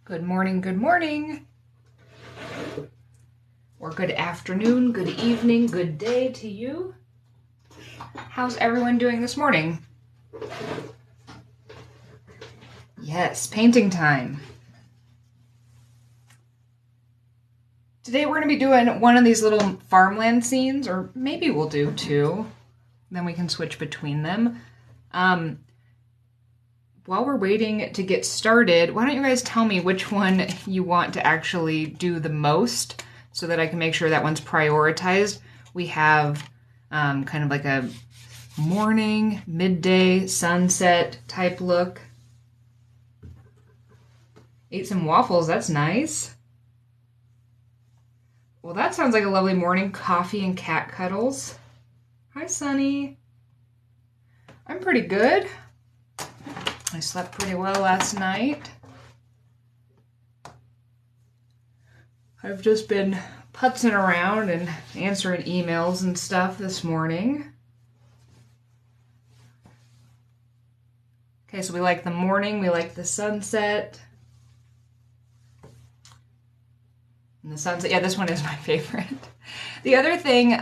Good morning, or good afternoon, good evening, good day to you. How's everyone doing this morning? Yes, painting time. Today we're going to be doing one of these little farmland scenes, or maybe we'll do two. Then we can switch between them. While we're waiting to get started, why don't you guys tell me which one you want to actually do the most so that I can make sure that one's prioritized. We have kind of like a morning, midday, sunset type look. Ate some waffles, that's nice. Well, that sounds like a lovely morning. Coffee and cat cuddles. Hi, Sunny. I'm pretty good. I slept pretty well last night. I've just been putzing around and answering emails and stuff this morning. Okay, so we like the morning, we like the sunset. And the sunset, yeah, this one is my favorite. The other thing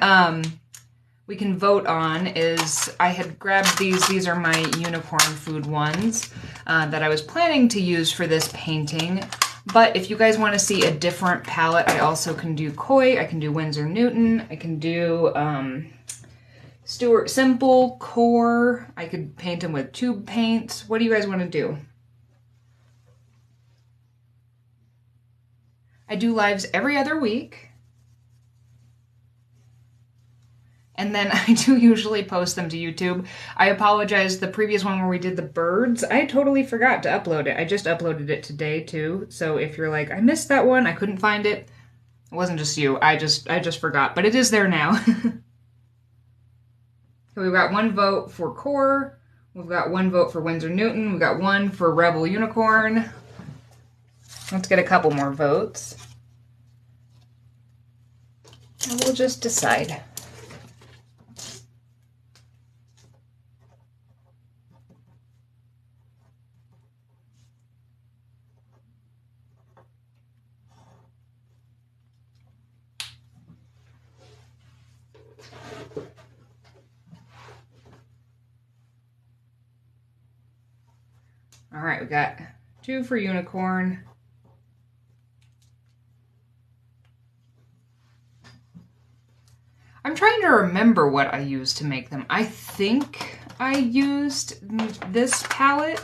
we can vote on is I had grabbed these are my unicorn food ones that I was planning to use for this painting. But if you guys want to see a different palette, I also can do Koi, I can do Winsor Newton, I can do Stuart Simple, Core, I could paint them with tube paints. What do you guys want to do? I do lives every other week. And then I do usually post them to YouTube. I apologize, the previous one where we did the birds, I totally forgot to upload it. I just uploaded it today too. So if you're like, I missed that one, I couldn't find it. It wasn't just you, I just forgot, but it is there now. So we've got one vote for Core, we've got one vote for Winsor Newton, we've got one for Rebel Unicorn. Let's get a couple more votes. And we'll just decide. All right, we got 2 for Unicorn. I'm trying to remember what I used to make them. I think I used this palette,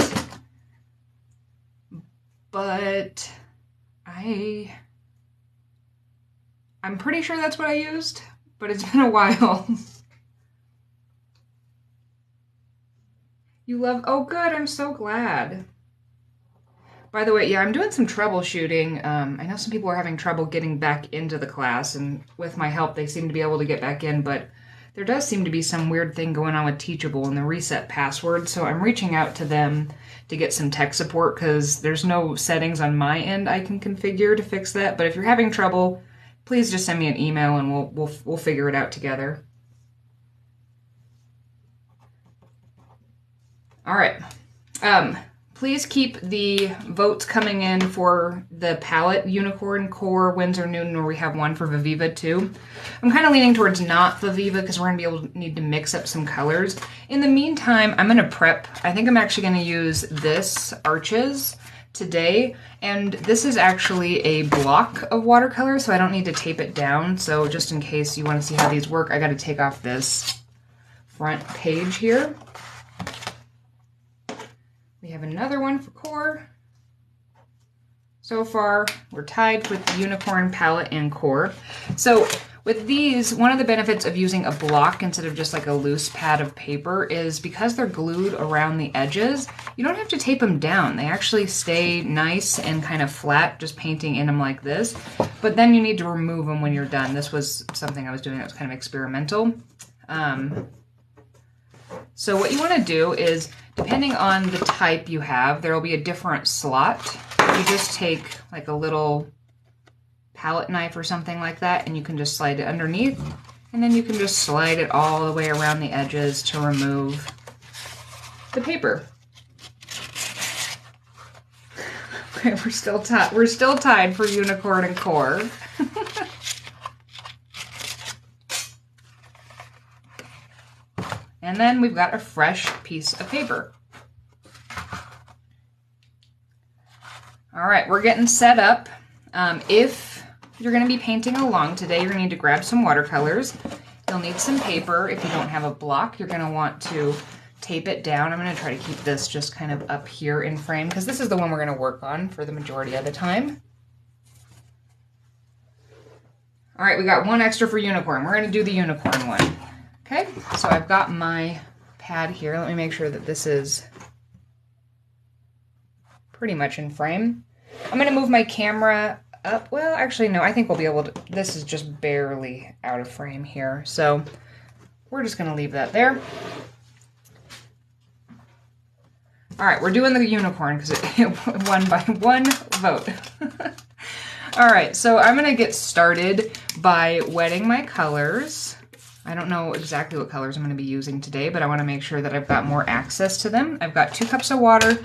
but I'm pretty sure that's what I used, but it's been a while. You love, oh good, I'm so glad. By the way, yeah, I'm doing some troubleshooting. I know some people are having trouble getting back into the class, and with my help, they seem to be able to get back in, but there does seem to be some weird thing going on with Teachable and the reset password, so I'm reaching out to them to get some tech support, because there's no settings on my end I can configure to fix that, but if you're having trouble, please just send me an email and we'll figure it out together. All right. Please keep the votes coming in for the palette, Unicorn, Core, Winsor Newton, or we have one for Viviva too. I'm kind of leaning towards not Viviva because we're going to be able to need to mix up some colors. In the meantime, I'm going to prep. I think I'm actually going to use this Arches today, and this is actually a block of watercolor, so I don't need to tape it down. So just in case you want to see how these work, I got to take off this front page here. We have another one for Core. So far, we're tied with the Unicorn palette and Core. So with these, one of the benefits of using a block instead of just like a loose pad of paper is because they're glued around the edges, you don't have to tape them down. They actually stay nice and kind of flat, just painting in them like this. But then you need to remove them when you're done. This was something I was doing that was kind of experimental. So what you want to do is, depending on the type you have, there will be a different slot. You just take like a little palette knife or something like that, and you can just slide it underneath, and then you can just slide it all the way around the edges to remove the paper. Okay, we're still tied for unicorn and core. And then we've got a fresh piece of paper. All right, we're getting set up. If you're going to be painting along today, you're going to need to grab some watercolors. You'll need some paper. If you don't have a block, you're going to want to tape it down. I'm going to try to keep this just kind of up here in frame because this is the one we're going to work on for the majority of the time. All right, we got one extra for unicorn. We're going to do the unicorn one. Okay, so I've got my pad here. Let me make sure that this is pretty much in frame. I'm going to move my camera up. Well, actually, no, I think we'll be able to. This is just barely out of frame here. So we're just going to leave that there. All right, we're doing the unicorn because it won by one vote. All right, so I'm going to get started by wetting my colors. I don't know exactly what colors I'm going to be using today, but I want to make sure that I've got more access to them. I've got 2 cups of water.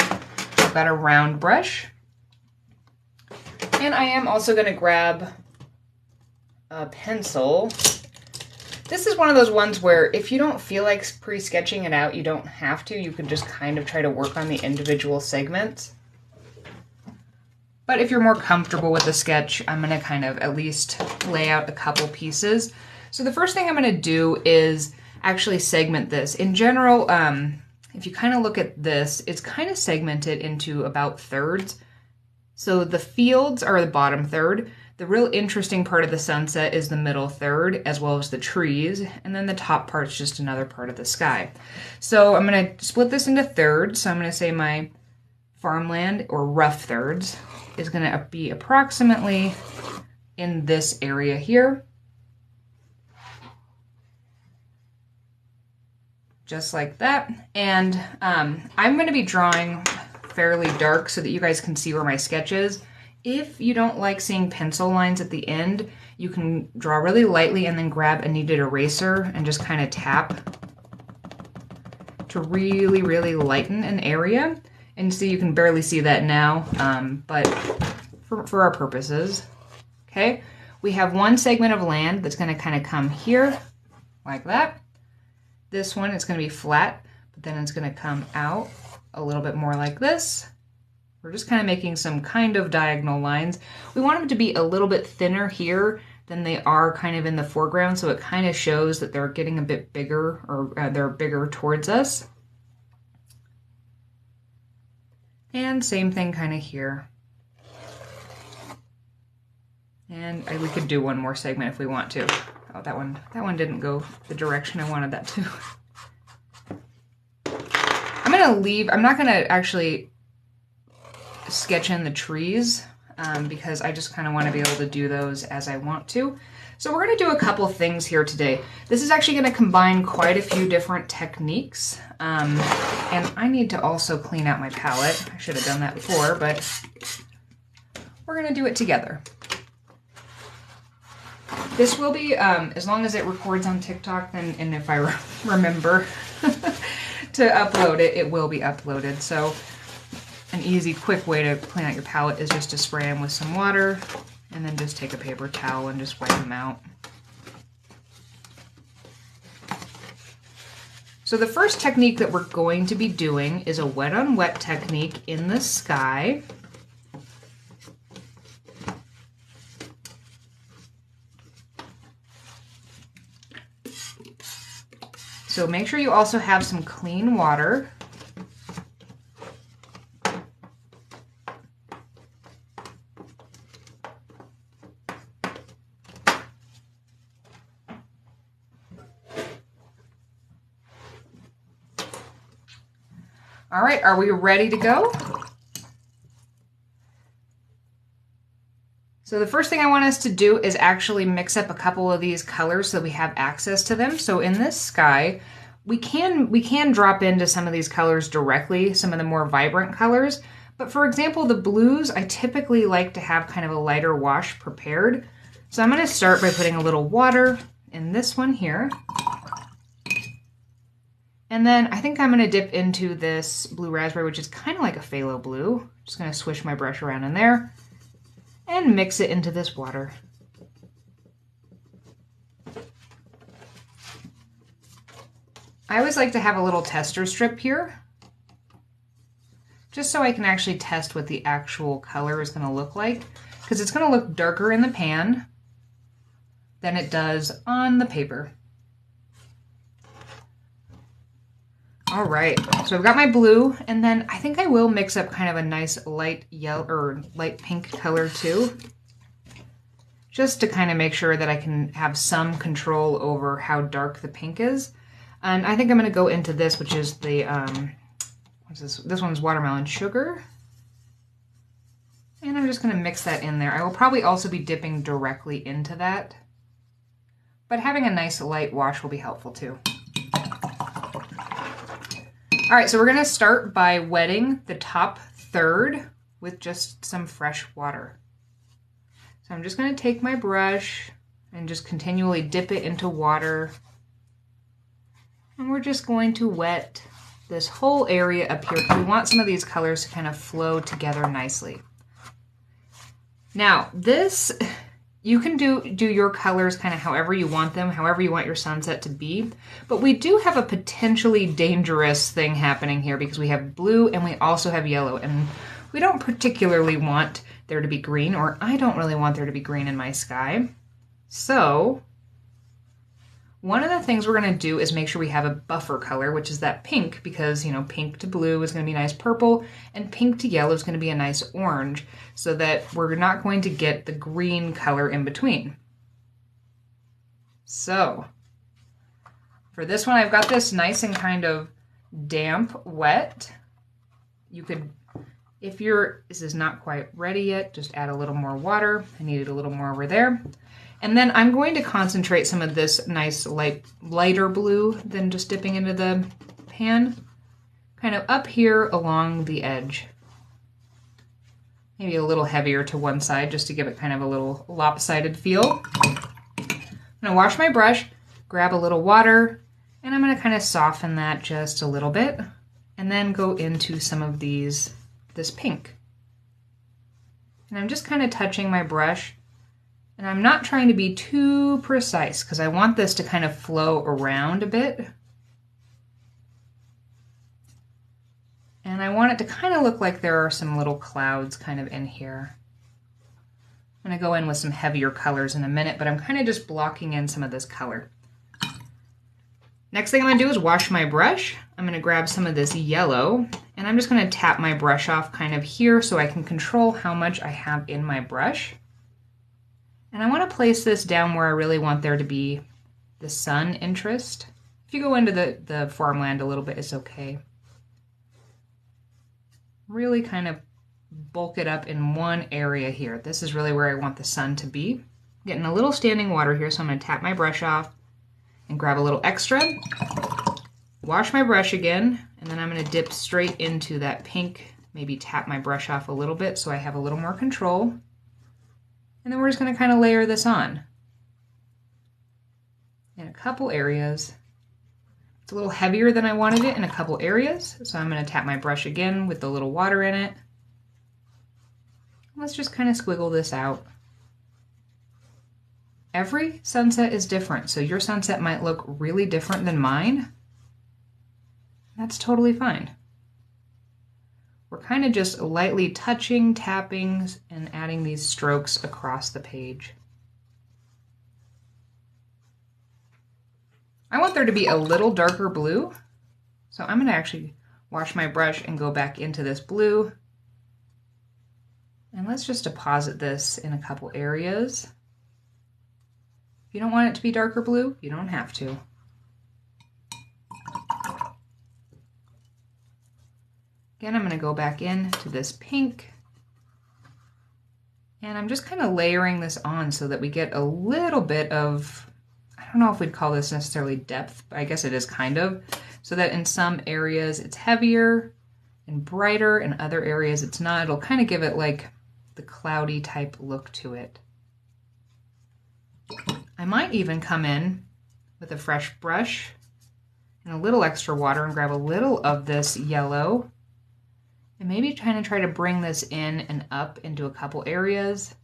I've got a round brush. And I am also going to grab a pencil. This is one of those ones where if you don't feel like pre-sketching it out, you don't have to. You can just kind of try to work on the individual segments. But if you're more comfortable with the sketch, I'm going to kind of at least lay out a couple pieces. So the first thing I'm going to do is actually segment this. In general, if you kind of look at this, it's kind of segmented into about thirds. So the fields are the bottom third. The real interesting part of the sunset is the middle third, as well as the trees. And then the top part's just another part of the sky. So I'm going to split this into thirds. So I'm going to say my farmland, or rough thirds, is going to be approximately in this area here. Just like that. And I'm going to be drawing fairly dark so that you guys can see where my sketch is. If you don't like seeing pencil lines at the end, you can draw really lightly and then grab a kneaded eraser and just kind of tap to really, really lighten an area. And see, you can barely see that now, but for our purposes. Okay, we have one segment of land that's going to kind of come here like that. This one, it's going to be flat, but then it's going to come out a little bit more like this. We're just kind of making some kind of diagonal lines. We want them to be a little bit thinner here than they are kind of in the foreground, so it kind of shows that they're getting a bit bigger, or they're bigger towards us. And same thing kind of here. And we could do one more segment if we want to. Oh, that one didn't go the direction I wanted that to. I'm not gonna actually sketch in the trees because I just kind of want to be able to do those as I want to. So we're gonna do a couple things here today. This is actually gonna combine quite a few different techniques. And I need to also clean out my palette. I should have done that before, but we're gonna do it together. This will be, as long as it records on TikTok, and if I remember to upload it, it will be uploaded. So an easy, quick way to clean out your palette is just to spray them with some water and then just take a paper towel and just wipe them out. So the first technique that we're going to be doing is a wet on wet technique in the sky. So make sure you also have some clean water. All right, are we ready to go? So the first thing I want us to do is actually mix up a couple of these colors so we have access to them. So in this sky, we can drop into some of these colors directly, some of the more vibrant colors. But for example, the blues, I typically like to have kind of a lighter wash prepared. So I'm going to start by putting a little water in this one here. And then I think I'm going to dip into this blue raspberry, which is kind of like a phthalo blue. Just going to swish my brush around in there and mix it into this water. I always like to have a little tester strip here, just so I can actually test what the actual color is going to look like, because it's going to look darker in the pan than it does on the paper. All right, so I've got my blue, and then I think I will mix up kind of a nice light yellow or light pink color too, just to kind of make sure that I can have some control over how dark the pink is. And I think I'm going to go into this, which is the, what's this? This one's watermelon sugar. And I'm just going to mix that in there. I will probably also be dipping directly into that, but having a nice light wash will be helpful too. All right, so we're going to start by wetting the top third with just some fresh water. So I'm just going to take my brush and just continually dip it into water. And we're just going to wet this whole area up here. We want some of these colors to kind of flow together nicely. Now, this, you can do your colors kind of however you want them, however you want your sunset to be. But we do have a potentially dangerous thing happening here because we have blue and we also have yellow. And we don't particularly want there to be green, or I don't really want there to be green in my sky. So one of the things we're going to do is make sure we have a buffer color, which is that pink, because, you know, pink to blue is going to be a nice purple, and pink to yellow is going to be a nice orange, so that we're not going to get the green color in between. So for this one, I've got this nice and kind of damp wet. You could, if this is not quite ready yet, just add a little more water. I needed a little more over there. And then I'm going to concentrate some of this nice lighter blue than just dipping into the pan, kind of up here along the edge. Maybe a little heavier to one side just to give it kind of a little lopsided feel. I'm gonna wash my brush, grab a little water, and I'm gonna kind of soften that just a little bit, and then go into some of this pink. And I'm just kind of touching my brush. And I'm not trying to be too precise because I want this to kind of flow around a bit. And I want it to kind of look like there are some little clouds kind of in here. I'm going to go in with some heavier colors in a minute, but I'm kind of just blocking in some of this color. Next thing I'm going to do is wash my brush. I'm going to grab some of this yellow, and I'm just going to tap my brush off kind of here so I can control how much I have in my brush. And I want to place this down where I really want there to be the sun interest. If you go into the farmland a little bit, it's okay. Really kind of bulk it up in one area here. This is really where I want the sun to be. I'm getting a little standing water here, so I'm going to tap my brush off and grab a little extra. Wash my brush again, and then I'm going to dip straight into that pink, maybe tap my brush off a little bit so I have a little more control. And then we're just going to kind of layer this on in a couple areas. It's a little heavier than I wanted it in a couple areas, so I'm going to tap my brush again with the little water in it. Let's just kind of squiggle this out. Every sunset is different, so your sunset might look really different than mine. That's totally fine. We're kind of just lightly touching, tapping, and adding these strokes across the page. I want there to be a little darker blue, so I'm going to actually wash my brush and go back into this blue. And let's just deposit this in a couple areas. If you don't want it to be darker blue, you don't have to. Again, I'm going to go back into this pink, and I'm just kind of layering this on so that we get a little bit of, I don't know if we'd call this necessarily depth, but I guess it is kind of, so that in some areas it's heavier and brighter, and other areas it's not. It'll kind of give it like the cloudy type look to it. I might even come in with a fresh brush and a little extra water and grab a little of this yellow and maybe try to bring this in and up into a couple areas.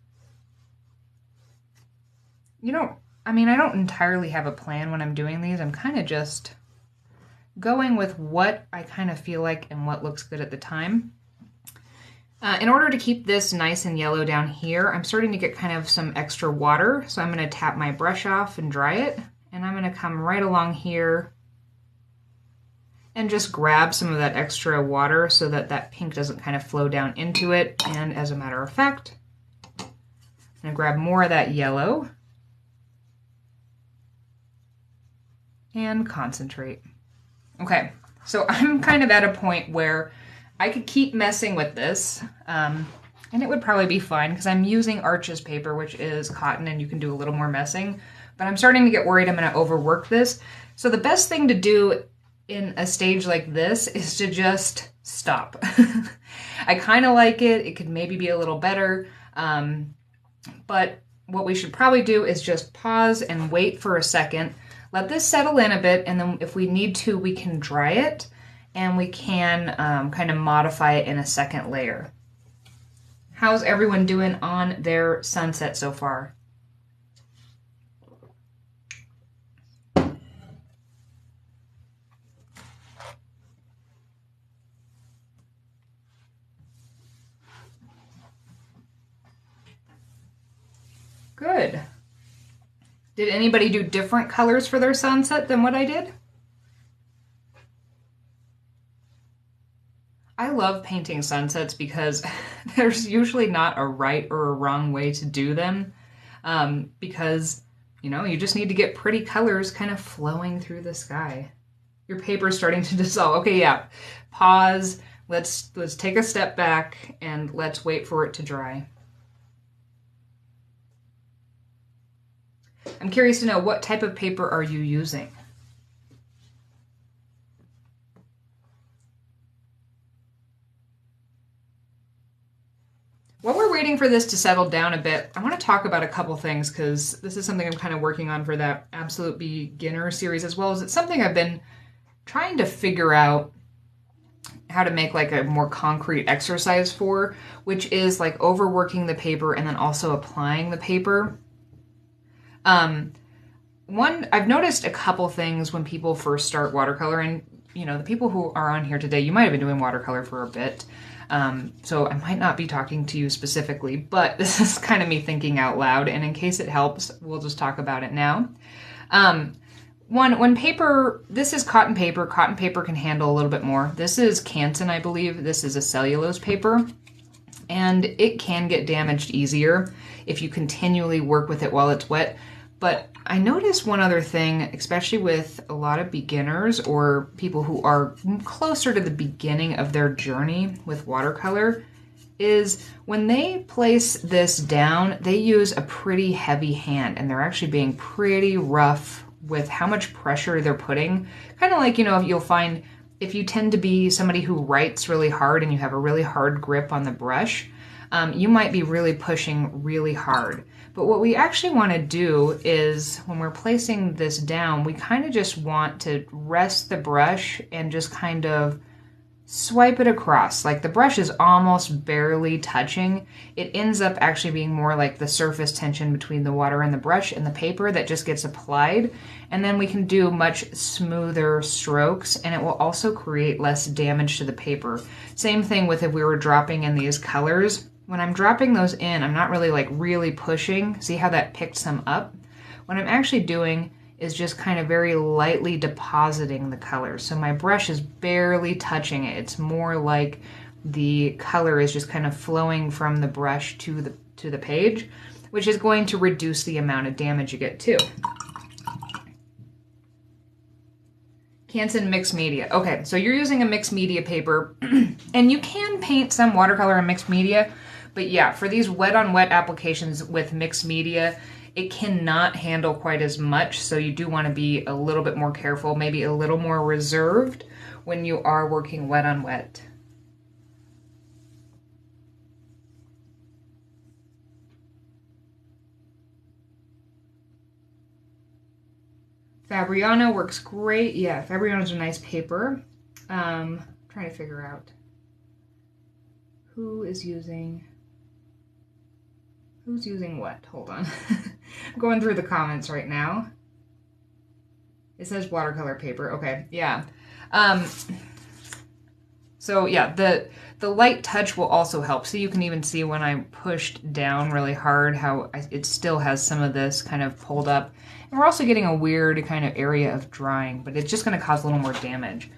I don't entirely have a plan when I'm doing these. I'm kind of just going with what I kind of feel like and what looks good at the time. In order to keep this nice and yellow down here, I'm starting to get kind of some extra water. So I'm going to tap my brush off and dry it. And I'm going to come right along here and just grab some of that extra water so that that pink doesn't kind of flow down into it. And as a matter of fact, I'm going to grab more of that yellow and concentrate. Okay, so I'm kind of at a point where I could keep messing with this, and it would probably be fine because I'm using Arches paper, which is cotton, and you can do a little more messing, but I'm starting to get worried I'm going to overwork this. So the best thing to do in a stage like this is to just stop. I kind of like it. It could maybe be a little better, but what we should probably do is just pause and wait for a second. Let this settle in a bit, and then if we need to, we can dry it, and we can kind of modify it in a second layer. How's everyone doing on their sunset so far? Good. Did anybody do different colors for their sunset than what I did? I love painting sunsets because there's usually not a right or a wrong way to do them, because, you just need to get pretty colors kind of flowing through the sky. Your paper's starting to dissolve. Okay, yeah. Pause. Let's take a step back and let's wait for it to dry. I'm curious to know, what type of paper are you using? While we're waiting for this to settle down a bit, I want to talk about a couple things because this is something I'm kind of working on for that Absolute Beginner series, as well as it's something I've been trying to figure out how to make like a more concrete exercise for, which is like overworking the paper and then also applying the paper. I've noticed a couple things when people first start watercolor, and the people who are on here today, you might have been doing watercolor for a bit. So I might not be talking to you specifically, but this is kind of me thinking out loud, and in case it helps, we'll just talk about it now. When paper, this is cotton paper can handle a little bit more. This is Canson, I believe. This is a cellulose paper, and it can get damaged easier if you continually work with it while it's wet. But I noticed one other thing, especially with a lot of beginners or people who are closer to the beginning of their journey with watercolor, is when they place this down, they use a pretty heavy hand, and they're actually being pretty rough with how much pressure they're putting. Kind of like, you'll find if you tend to be somebody who writes really hard and you have a really hard grip on the brush, you might be really pushing really hard. But what we actually want to do is, when we're placing this down, we kind of just want to rest the brush and just kind of swipe it across. Like the brush is almost barely touching. It ends up actually being more like the surface tension between the water and the brush and the paper that just gets applied. And then we can do much smoother strokes, and it will also create less damage to the paper. Same thing with if we were dropping in these colors. When I'm dropping those in, I'm not really pushing. See how that picked some up? What I'm actually doing is just kind of very lightly depositing the color. So my brush is barely touching it. It's more like the color is just kind of flowing from the brush to the page, which is going to reduce the amount of damage you get too. Canson mixed media. Okay, so you're using a mixed media paper, and you can paint some watercolor in mixed media, but yeah, for these wet-on-wet applications with mixed media, it cannot handle quite as much, so you do want to be a little bit more careful, maybe a little more reserved when you are working wet-on-wet. Fabriano works great. Yeah, Fabriano's a nice paper. Trying to figure out who's using what. Hold on. I'm going through the comments right now. It says watercolor paper. Okay, yeah. So yeah, the light touch will also help. So you can even see when I pushed down really hard how it still has some of this kind of pulled up. And we're also getting a weird kind of area of drying, but it's just going to cause a little more damage.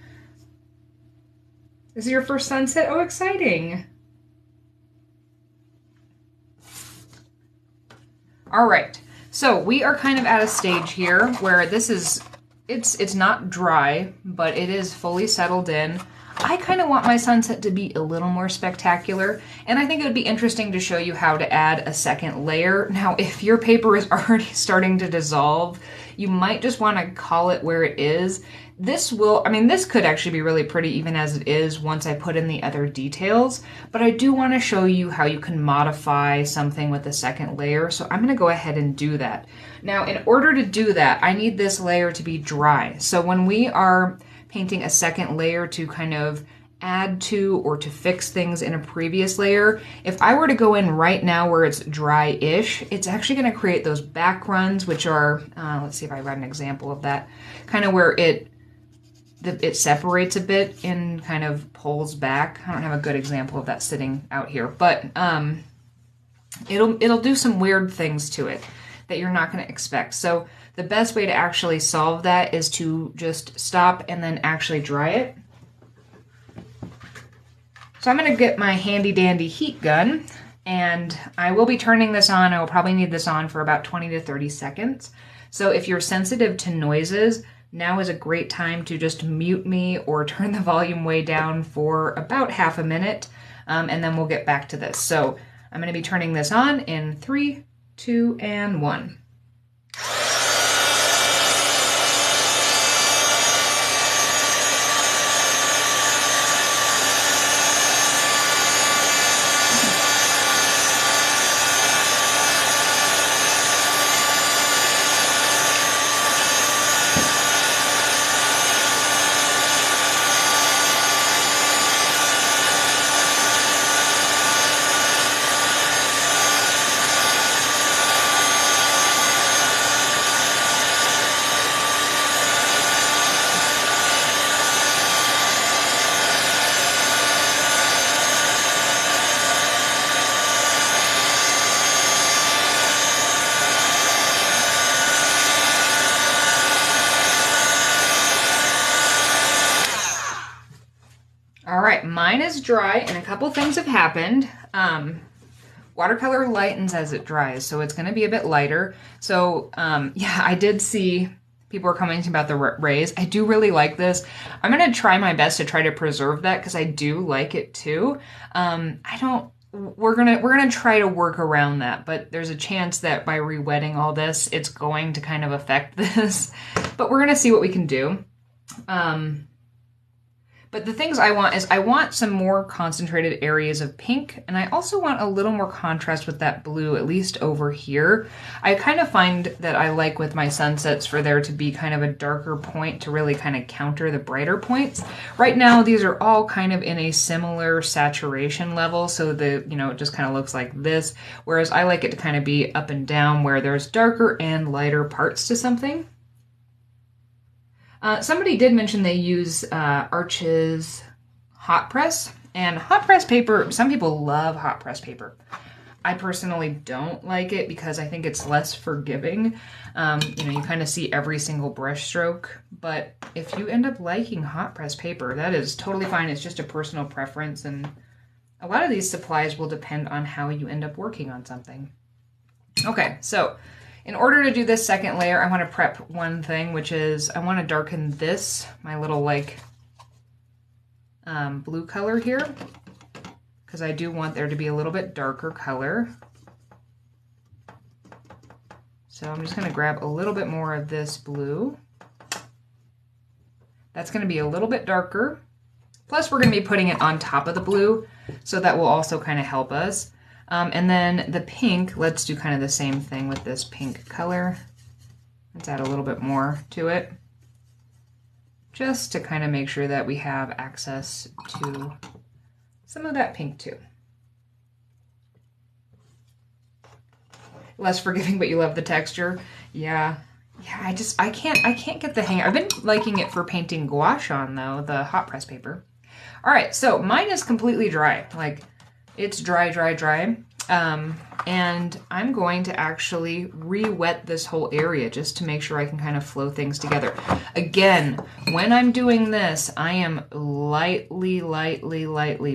This is your first sunset? Oh, exciting. All right, so we are kind of at a stage here where this is, it's not dry, but it is fully settled in. I kind of want my sunset to be a little more spectacular, and I think it would be interesting to show you how to add a second layer. Now, if your paper is already starting to dissolve, you might just want to call it where it is. This will, I mean, this could actually be really pretty even as it is once I put in the other details, but I do want to show you how you can modify something with the second layer, so I'm going to go ahead and do that. Now, in order to do that, I need this layer to be dry. So when we are painting a second layer to kind of add to or to fix things in a previous layer, if I were to go in right now where it's dry-ish, it's actually going to create those back runs, which are, let's see if I write an example of that, kind of where it separates a bit and kind of pulls back. I don't have a good example of that sitting out here, but it'll do some weird things to it that you're not going to expect. So the best way to actually solve that is to just stop and then actually dry it. So I'm going to get my handy dandy heat gun, and I will be turning this on. I will probably need this on for about 20 to 30 seconds. So if you're sensitive to noises, now is a great time to just mute me or turn the volume way down for about half a minute, and then we'll get back to this. So I'm going to be turning this on in 3, 2, and 1. All right, mine is dry, and a couple things have happened. Watercolor lightens as it dries, so it's going to be a bit lighter. So yeah, I did see people are commenting about the rays. I do really like this. I'm going to try my best to try to preserve that because I do like it too. We're gonna try to work around that, but there's a chance that by rewetting all this, it's going to kind of affect this. But we're gonna see what we can do. But the things I want is I want some more concentrated areas of pink, and I also want a little more contrast with that blue, at least over here. I kind of find that I like with my sunsets for there to be kind of a darker point to really kind of counter the brighter points. Right now, these are all kind of in a similar saturation level, so it just kind of looks like this, whereas I like it to kind of be up and down where there's darker and lighter parts to something. Somebody did mention they use Arch's hot press, and hot press paper, some people love hot press paper. I personally don't like it because I think it's less forgiving. You kind of see every single brush stroke, but if you end up liking hot press paper, that is totally fine. It's just a personal preference, and a lot of these supplies will depend on how you end up working on something. Okay, so in order to do this second layer, I want to prep one thing, which is I want to darken this, my little blue color here, because I do want there to be a little bit darker color. So I'm just going to grab a little bit more of this blue. That's going to be a little bit darker. Plus we're going to be putting it on top of the blue, so that will also kind of help us. And then the pink, let's do kind of the same thing with this pink color. Let's add a little bit more to it, just to kind of make sure that we have access to some of that pink too. Less forgiving, but you love the texture. Yeah, I can't get the hang. I've been liking it for painting gouache on though, the hot press paper. All right, so mine is completely dry. Like, it's dry. And I'm going to actually re-wet this whole area just to make sure I can kind of flow things together. Again, when I'm doing this, I am lightly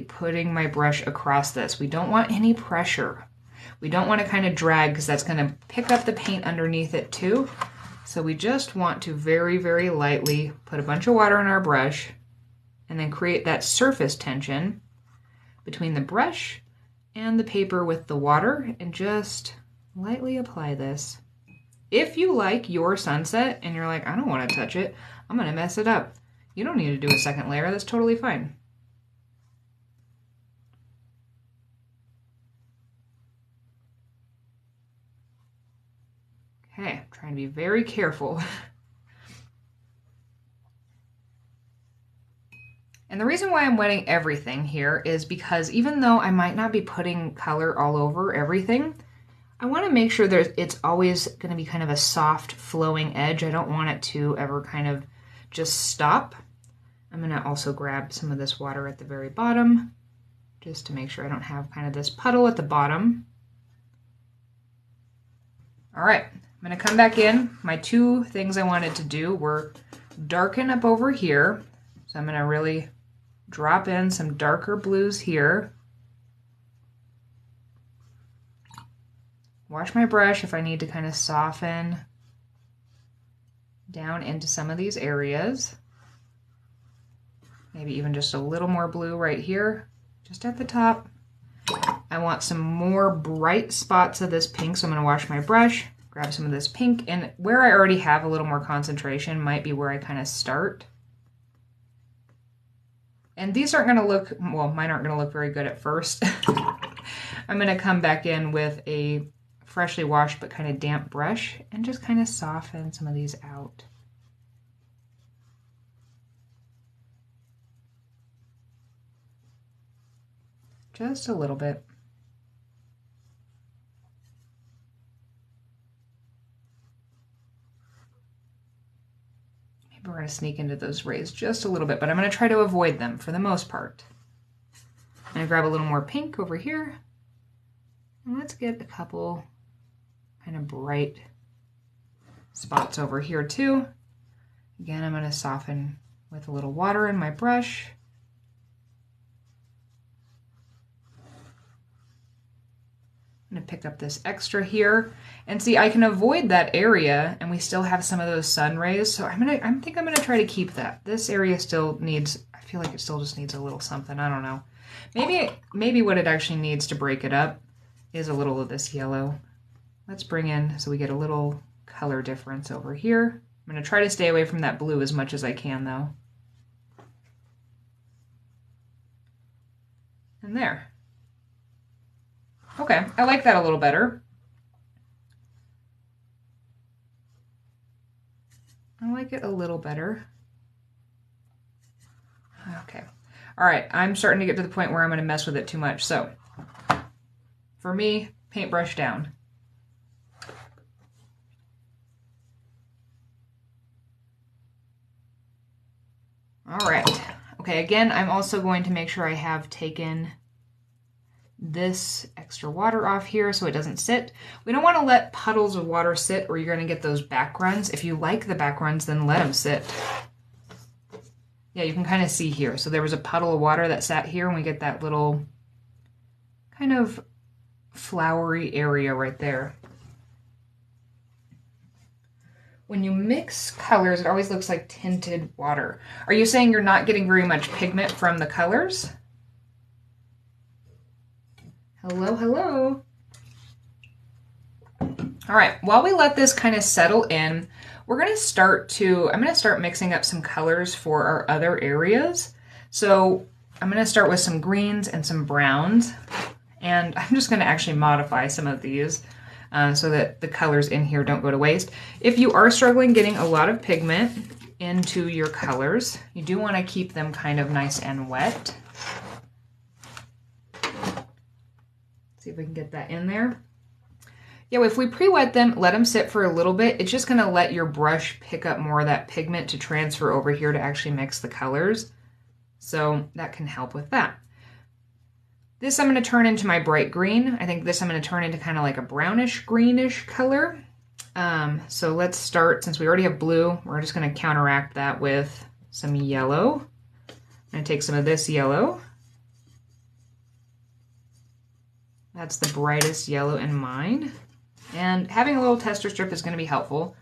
putting my brush across this. We don't want any pressure. We don't want to kind of drag because that's going to pick up the paint underneath it too. So we just want to very lightly put a bunch of water in our brush and then create that surface tension between the brush and the paper with the water, and just lightly apply this. If you like your sunset and you're like, I don't want to touch it, I'm going to mess it up, you don't need to do a second layer. That's totally fine. Okay, I'm trying to be very careful. And the reason why I'm wetting everything here is because even though I might not be putting color all over everything, I want to make sure that it's always going to be kind of a soft flowing edge. I don't want it to ever kind of just stop. I'm going to also grab some of this water at the very bottom just to make sure I don't have kind of this puddle at the bottom. All right, I'm going to come back in. My two things I wanted to do were darken up over here. So I'm going to really drop in some darker blues here. Wash my brush if I need to kind of soften down into some of these areas. Maybe even just a little more blue right here, just at the top. I want some more bright spots of this pink, so I'm going to wash my brush, grab some of this pink, and where I already have a little more concentration might be where I kind of start. And these aren't going to look, well, mine aren't going to look very good at first. I'm going to come back in with a freshly washed but kind of damp brush and just kind of soften some of these out. Just a little bit. We're going to sneak into those rays just a little bit, but I'm going to try to avoid them for the most part. I'm going to grab a little more pink over here. And let's get a couple kind of bright spots over here too. Again, I'm going to soften with a little water in my brush. I'm going to pick up this extra here, and see, I can avoid that area and we still have some of those sun rays, so I think I'm gonna try to keep that. This area still needs, I feel like it still just needs a little something, I don't know. Maybe what it actually needs to break it up is a little of this yellow. Let's bring in, so we get a little color difference over here. I'm gonna try to stay away from that blue as much as I can though. And there. Okay, I like that a little better. I like it a little better. Okay. All right, I'm starting to get to the point where I'm going to mess with it too much. So, for me, paintbrush down. All right. Okay, again, I'm also going to make sure I have taken this extra water off here so it doesn't sit. We don't want to let puddles of water sit or you're going to get those back runs. If you like the back runs, then let them sit. Yeah, you can kind of see here. So there was a puddle of water that sat here and we get that little kind of flowery area right there. When you mix colors, it always looks like tinted water. Are you saying you're not getting very much pigment from the colors? Hello, hello. All right, while we let this kind of settle in, I'm going to start mixing up some colors for our other areas. So I'm going to start with some greens and some browns, and I'm just going to actually modify some of these. so that the colors in here don't go to waste. If you are struggling getting a lot of pigment into your colors, you do want to keep them kind of nice and wet. See if we can get that in there. Yeah, if we pre-wet them, let them sit for a little bit, it's just gonna let your brush pick up more of that pigment to transfer over here to actually mix the colors. So that can help with that. This I'm gonna turn into my bright green. I think this I'm gonna turn into kind of like a brownish greenish color. So let's start, since we already have blue, we're just gonna counteract that with some yellow. I'm gonna take some of this yellow. That's the brightest yellow in mine. And having a little tester strip is going to be helpful.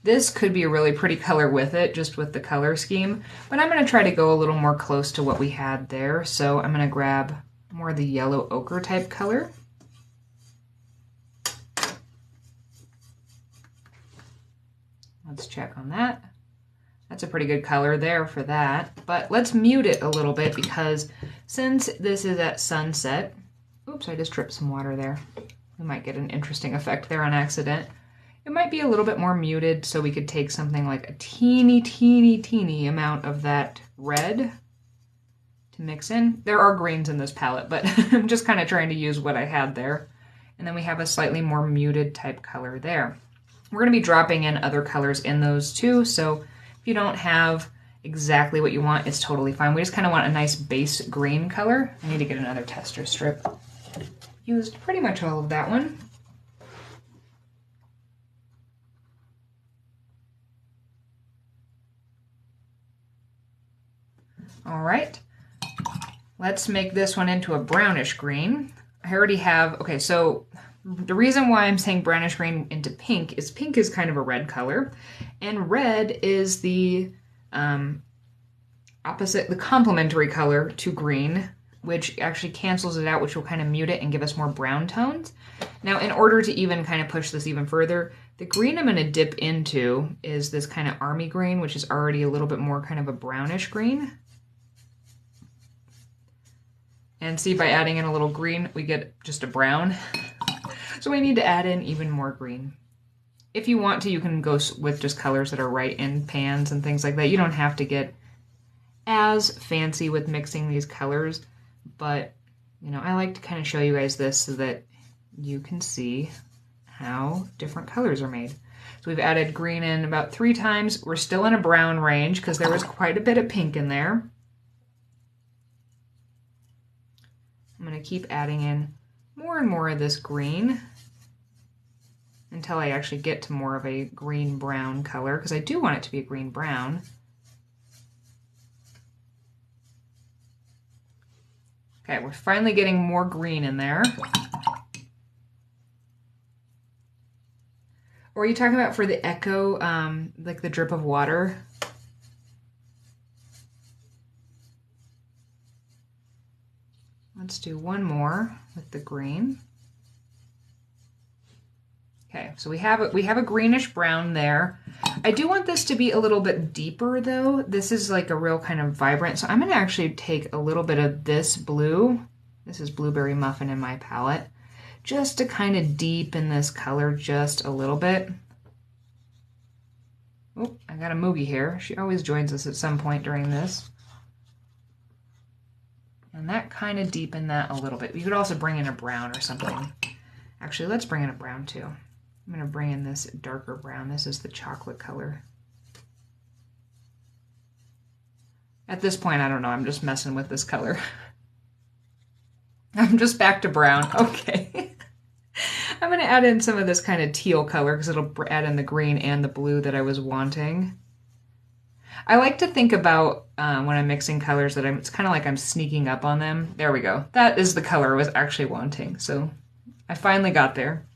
This could be a really pretty color with it, just with the color scheme, but I'm going to try to go a little more close to what we had there. So I'm going to grab more of the yellow ochre type color. Let's check on that. That's a pretty good color there for that, but let's mute it a little bit because since this is at sunset, oops, I just dripped some water there. We might get an interesting effect there on accident. It might be a little bit more muted, so we could take something like a teeny amount of that red to mix in. There are greens in this palette, but I'm just kind of trying to use what I had there. And then we have a slightly more muted type color there. We're going to be dropping in other colors in those too, so if you don't have exactly what you want, it's totally fine. We just kind of want a nice base green color. I need to get another tester strip. Used pretty much all of that one. All right, let's make this one into a brownish green. I already have, okay, so the reason why I'm saying brownish green into pink is kind of a red color, and red is the opposite, the complementary color to green, which actually cancels it out, which will kind of mute it and give us more brown tones. Now, in order to even kind of push this even further, the green I'm going to dip into is this kind of army green, which is already a little bit more kind of a brownish green. And see, by adding in a little green, we get just a brown. So we need to add in even more green. If you want to, you can go with just colors that are right in pans and things like that. You don't have to get as fancy with mixing these colors. But, you know, I like to kind of show you guys this so that you can see how different colors are made. So we've added green in about 3 times. We're still in a brown range because there was quite a bit of pink in there. I'm going to keep adding in more and more of this green until I actually get to more of a green-brown color, because I do want it to be a green-brown. Okay, we're finally getting more green in there. Or are you talking about for the echo, like the drip of water? Let's do one more with the green. Okay, so we have a greenish brown there. I do want this to be a little bit deeper though. This is like a real kind of vibrant. So I'm going to actually take a little bit of this blue. This is Blueberry Muffin in my palette, just to kind of deepen this color just a little bit. Oh, I got a Moogie here. She always joins us at some point during this. And that kind of deepened that a little bit. You could also bring in a brown or something. Actually, let's bring in a brown too. I'm going to bring in this darker brown. This is the chocolate color. At this point, I don't know. I'm just messing with this color. I'm just back to brown. Okay. I'm going to add in some of this kind of teal color because it'll add in the green and the blue that I was wanting. I like to think about when I'm mixing colors that it's kind of like I'm sneaking up on them. There we go. That is the color I was actually wanting. So I finally got there.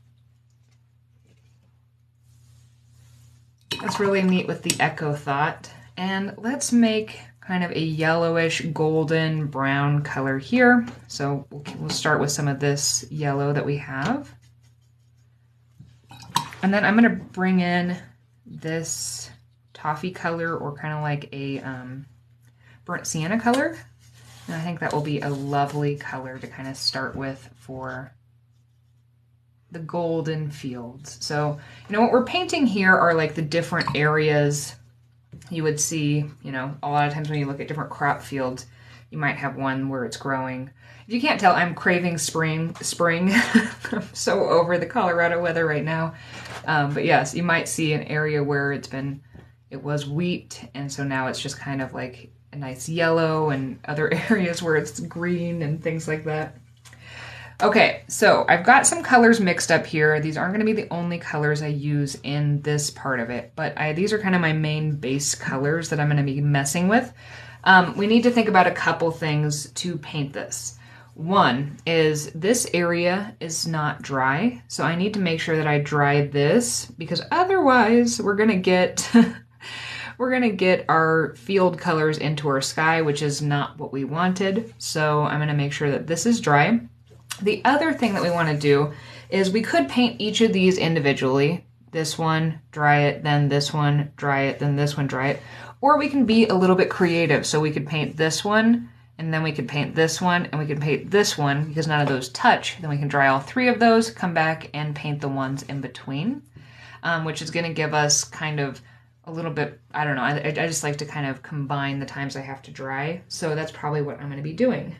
That's really neat with the echo thought. And let's make kind of a yellowish golden brown color here. So we'll start with some of this yellow that we have. And then I'm going to bring in this toffee color, or kind of like a burnt sienna color. And I think that will be a lovely color to kind of start with for the golden fields. So, you know, what we're painting here are like the different areas you would see, you know, a lot of times when you look at different crop fields, you might have one where it's growing. If you can't tell, I'm craving spring. I'm so over the Colorado weather right now. But yes, you might see an area where it was wheat, and so now it's just kind of like a nice yellow, and other areas where it's green and things like that. Okay, so I've got some colors mixed up here. These aren't going to be the only colors I use in this part of it, but these are kind of my main base colors that I'm going to be messing with. We need to think about a couple things to paint this. One is this area is not dry, so I need to make sure that I dry this, because otherwise we're going to get we're going to get our field colors into our sky, which is not what we wanted. So I'm going to make sure that this is dry. The other thing that we want to do is we could paint each of these individually. This one, dry it, then this one, dry it, then this one, dry it. Or we can be a little bit creative. So we could paint this one, and then we could paint this one, and we could paint this one, because none of those touch. Then we can dry all three of those, come back and paint the ones in between, which is going to give us kind of a little bit, I don't know, I just like to kind of combine the times I have to dry. So that's probably what I'm going to be doing.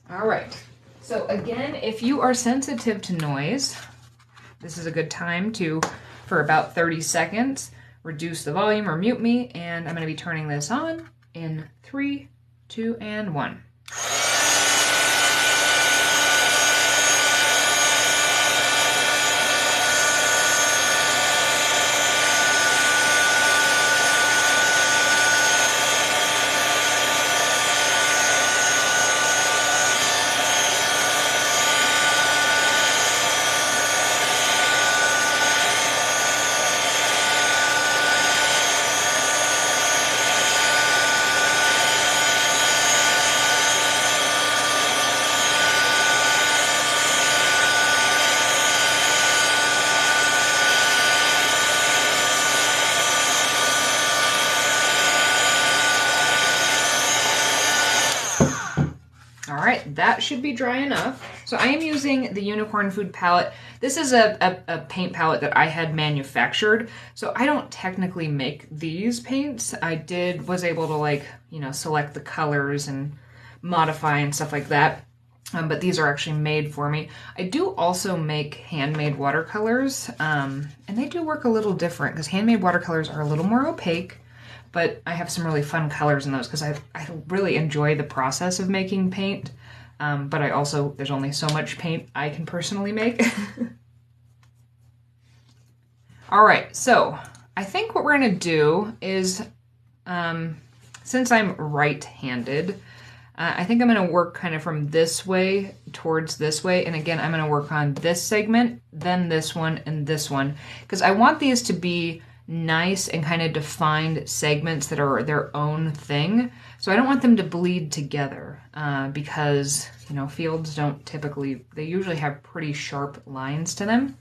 All right, so again, if you are sensitive to noise, this is a good time to, for about 30 seconds, reduce the volume or mute me, and I'm going to be turning this on in 3, 2, and 1. All right, that should be dry enough. So I am using the Unicorn Food palette. This is a paint palette that I had manufactured. So I don't technically make these paints. I was able to, like, you know, select the colors and modify and stuff like that. But these are actually made for me. I do also make handmade watercolors, and they do work a little different because handmade watercolors are a little more opaque. But I have some really fun colors in those because I really enjoy the process of making paint. But there's only so much paint I can personally make. All right, so I think what we're gonna do is, since I'm right-handed, I think I'm gonna work kind of from this way towards this way. And again, I'm gonna work on this segment, then this one, and this one. Because I want these to be nice and kind of defined segments that are their own thing. So I don't want them to bleed together because, you know, fields don't typically, they usually have pretty sharp lines to them.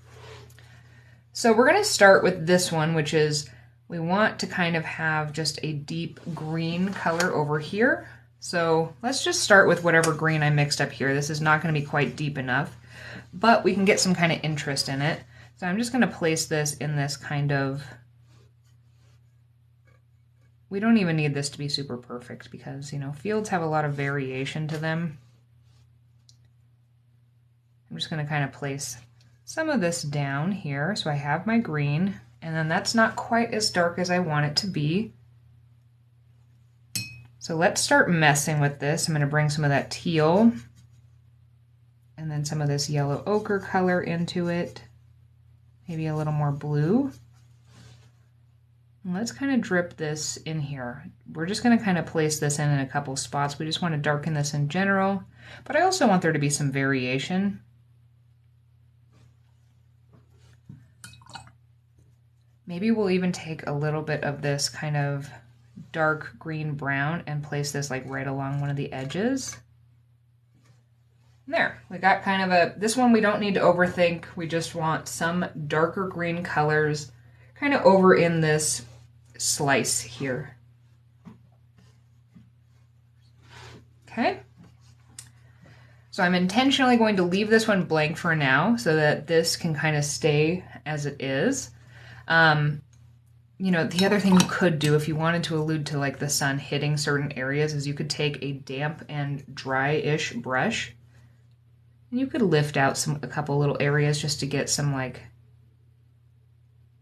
So we're going to start with this one, which is we want to kind of have just a deep green color over here. So let's just start with whatever green I mixed up here. This is not going to be quite deep enough, but we can get some kind of interest in it. So I'm just going to place this in this kind of, we don't even need this to be super perfect because, you know, fields have a lot of variation to them. I'm just going to kind of place some of this down here. So I have my green, and then that's not quite as dark as I want it to be. So let's start messing with this. I'm going to bring some of that teal and then some of this yellow ochre color into it. Maybe a little more blue. Let's kind of drip this in here. We're just going to kind of place this in a couple spots. We just want to darken this in general, but I also want there to be some variation. Maybe we'll even take a little bit of this kind of dark green brown and place this like right along one of the edges. There, we got kind of this one we don't need to overthink. We just want some darker green colors kind of over in this slice here. Okay. So So I'm intentionally going to leave this one blank for now so that this can kind of stay as it is. You know, the other thing you could do if you wanted to allude to like the sun hitting certain areas is you could take a damp and dry-ish brush and you could lift out a couple little areas just to get some like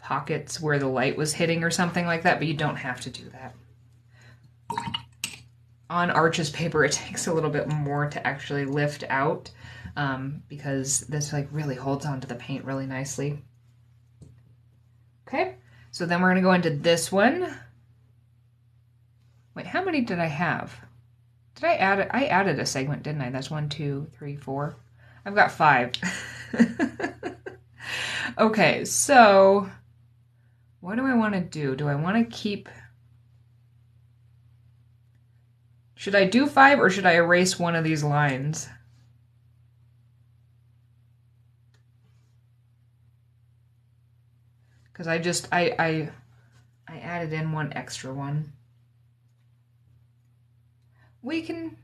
pockets where the light was hitting or something like that, but you don't have to do that. On Arches paper, it takes a little bit more to actually lift out because this like really holds onto the paint really nicely. Okay. So then we're going to go into this one. Wait, how many did I have? Did I add it? I added a segment, didn't I? That's 1, 2, 3, 4. I've got 5. Okay, so what do I want to do? Do I want to keep... Should I do 5 or should I erase one of these lines? Because I added in one extra one. We can,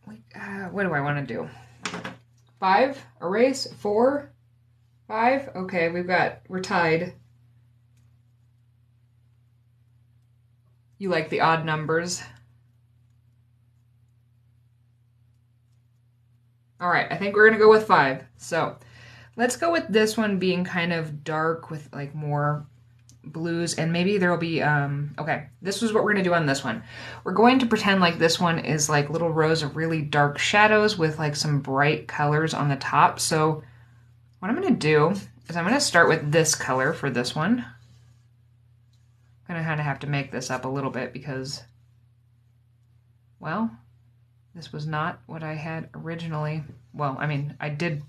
what do I want to do? 5, erase, 4, 5. Okay, we're tied. You like the odd numbers? All right, I think we're gonna go with 5. So let's go with this one being kind of dark with like more blues, and maybe there'll be, okay, this is what we're gonna do on this one. We're going to pretend like this one is like little rows of really dark shadows with like some bright colors on the top. So what I'm gonna do is I'm gonna start with this color for this one. I'm gonna kind of have to make this up a little bit because, well, this was not what I had originally. Well, I mean, I did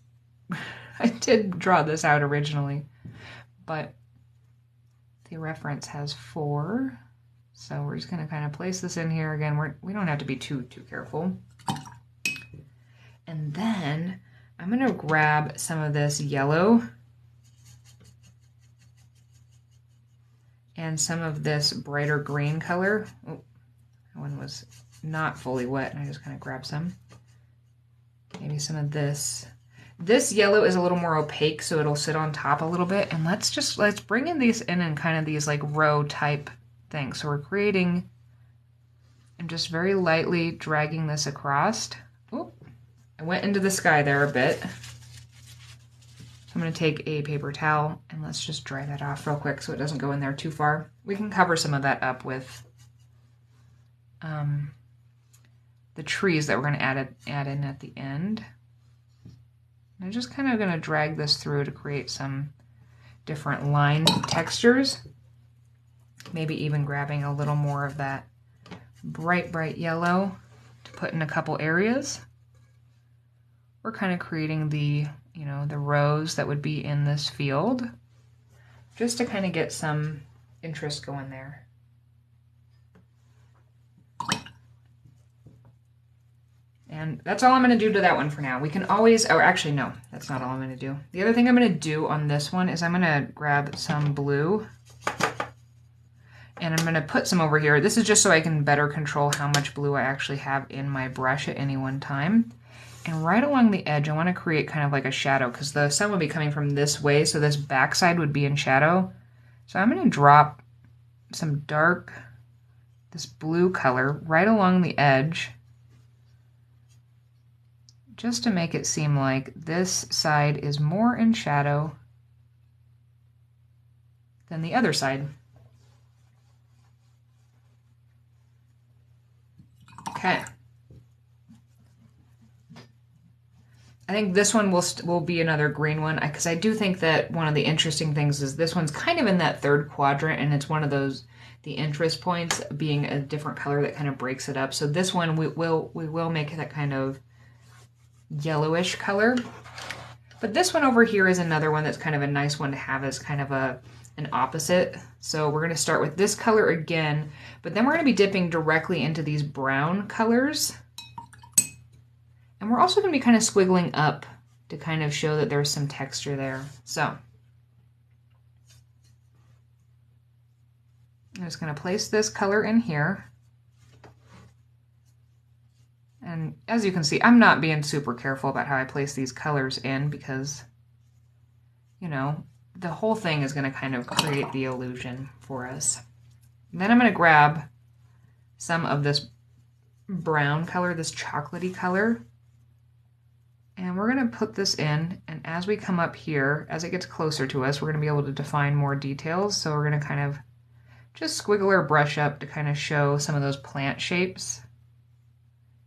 draw this out originally, but the reference has 4. So we're just going to kind of place this in here again. We don't have to be too careful. And then I'm going to grab some of this yellow and some of this brighter green color. Oh, that one was not fully wet, and I just kind of grabbed some. Maybe some of this. This yellow is a little more opaque, so it'll sit on top a little bit. And let's bring in these in kind of these like row type things. So we're creating, I'm just very lightly dragging this across. Oh, I went into the sky there a bit. So I'm going to take a paper towel and let's just dry that off real quick so it doesn't go in there too far. We can cover some of that up with the trees that we're going to add in at the end. I'm just kind of going to drag this through to create some different line textures. Maybe even grabbing a little more of that bright yellow to put in a couple areas. We're kind of creating the, you know, the rows that would be in this field, just to kind of get some interest going there. And that's all I'm going to do to that one for now. We can always, or actually no, that's not all I'm going to do. The other thing I'm going to do on this one is I'm going to grab some blue and I'm going to put some over here. This is just so I can better control how much blue I actually have in my brush at any one time. And right along the edge, I want to create kind of like a shadow because the sun would be coming from this way, so this backside would be in shadow. So I'm going to drop some dark, this blue color right along the edge, just to make it seem like this side is more in shadow than the other side. Okay. I think this one will be another green one because I do think that one of the interesting things is this one's kind of in that third quadrant, and it's one of those, the interest points being a different color that kind of breaks it up. So this one we will make that kind of yellowish color. But this one over here is another one that's kind of a nice one to have as kind of an opposite. So we're going to start with this color again, but then we're going to be dipping directly into these brown colors. And we're also going to be kind of squiggling up to kind of show that there's some texture there. So I'm just going to place this color in here. And as you can see, I'm not being super careful about how I place these colors in because, you know, the whole thing is going to kind of create the illusion for us. And then I'm going to grab some of this brown color, this chocolatey color, and we're going to put this in, and as we come up here, as it gets closer to us, we're going to be able to define more details. So we're going to kind of just squiggle our brush up to kind of show some of those plant shapes.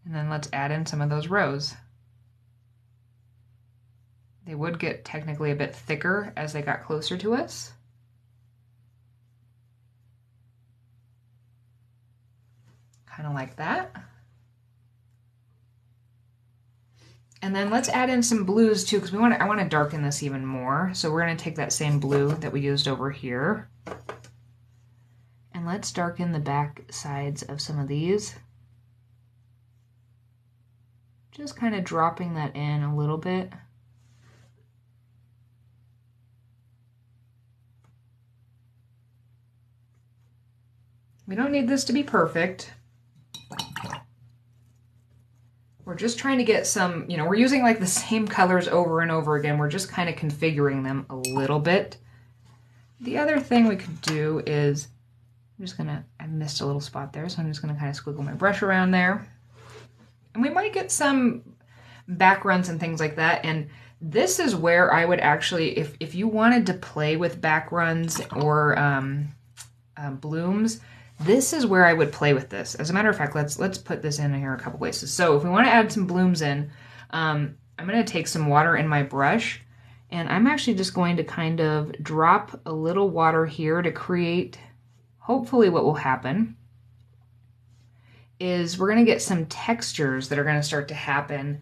And then let's add in some of those rows. They would get technically a bit thicker as they got closer to us. Kind of like that. And then let's add in some blues too, because I want to darken this even more. So we're going to take that same blue that we used over here. And let's darken the back sides of some of these. Just kind of dropping that in a little bit. We don't need this to be perfect. We're just trying to get some, you know, we're using like the same colors over and over again. We're just kind of configuring them a little bit. The other thing we could do is, I missed a little spot there, so I'm just gonna kind of squiggle my brush around there. And we might get some backgrounds and things like that. And this is where I would actually, if you wanted to play with backgrounds or blooms, this is where I would play with this. As a matter of fact, let's put this in here a couple places. So if we want to add some blooms in, I'm going to take some water in my brush, and I'm actually just going to kind of drop a little water here to create, hopefully what will happen is we're going to get some textures that are going to start to happen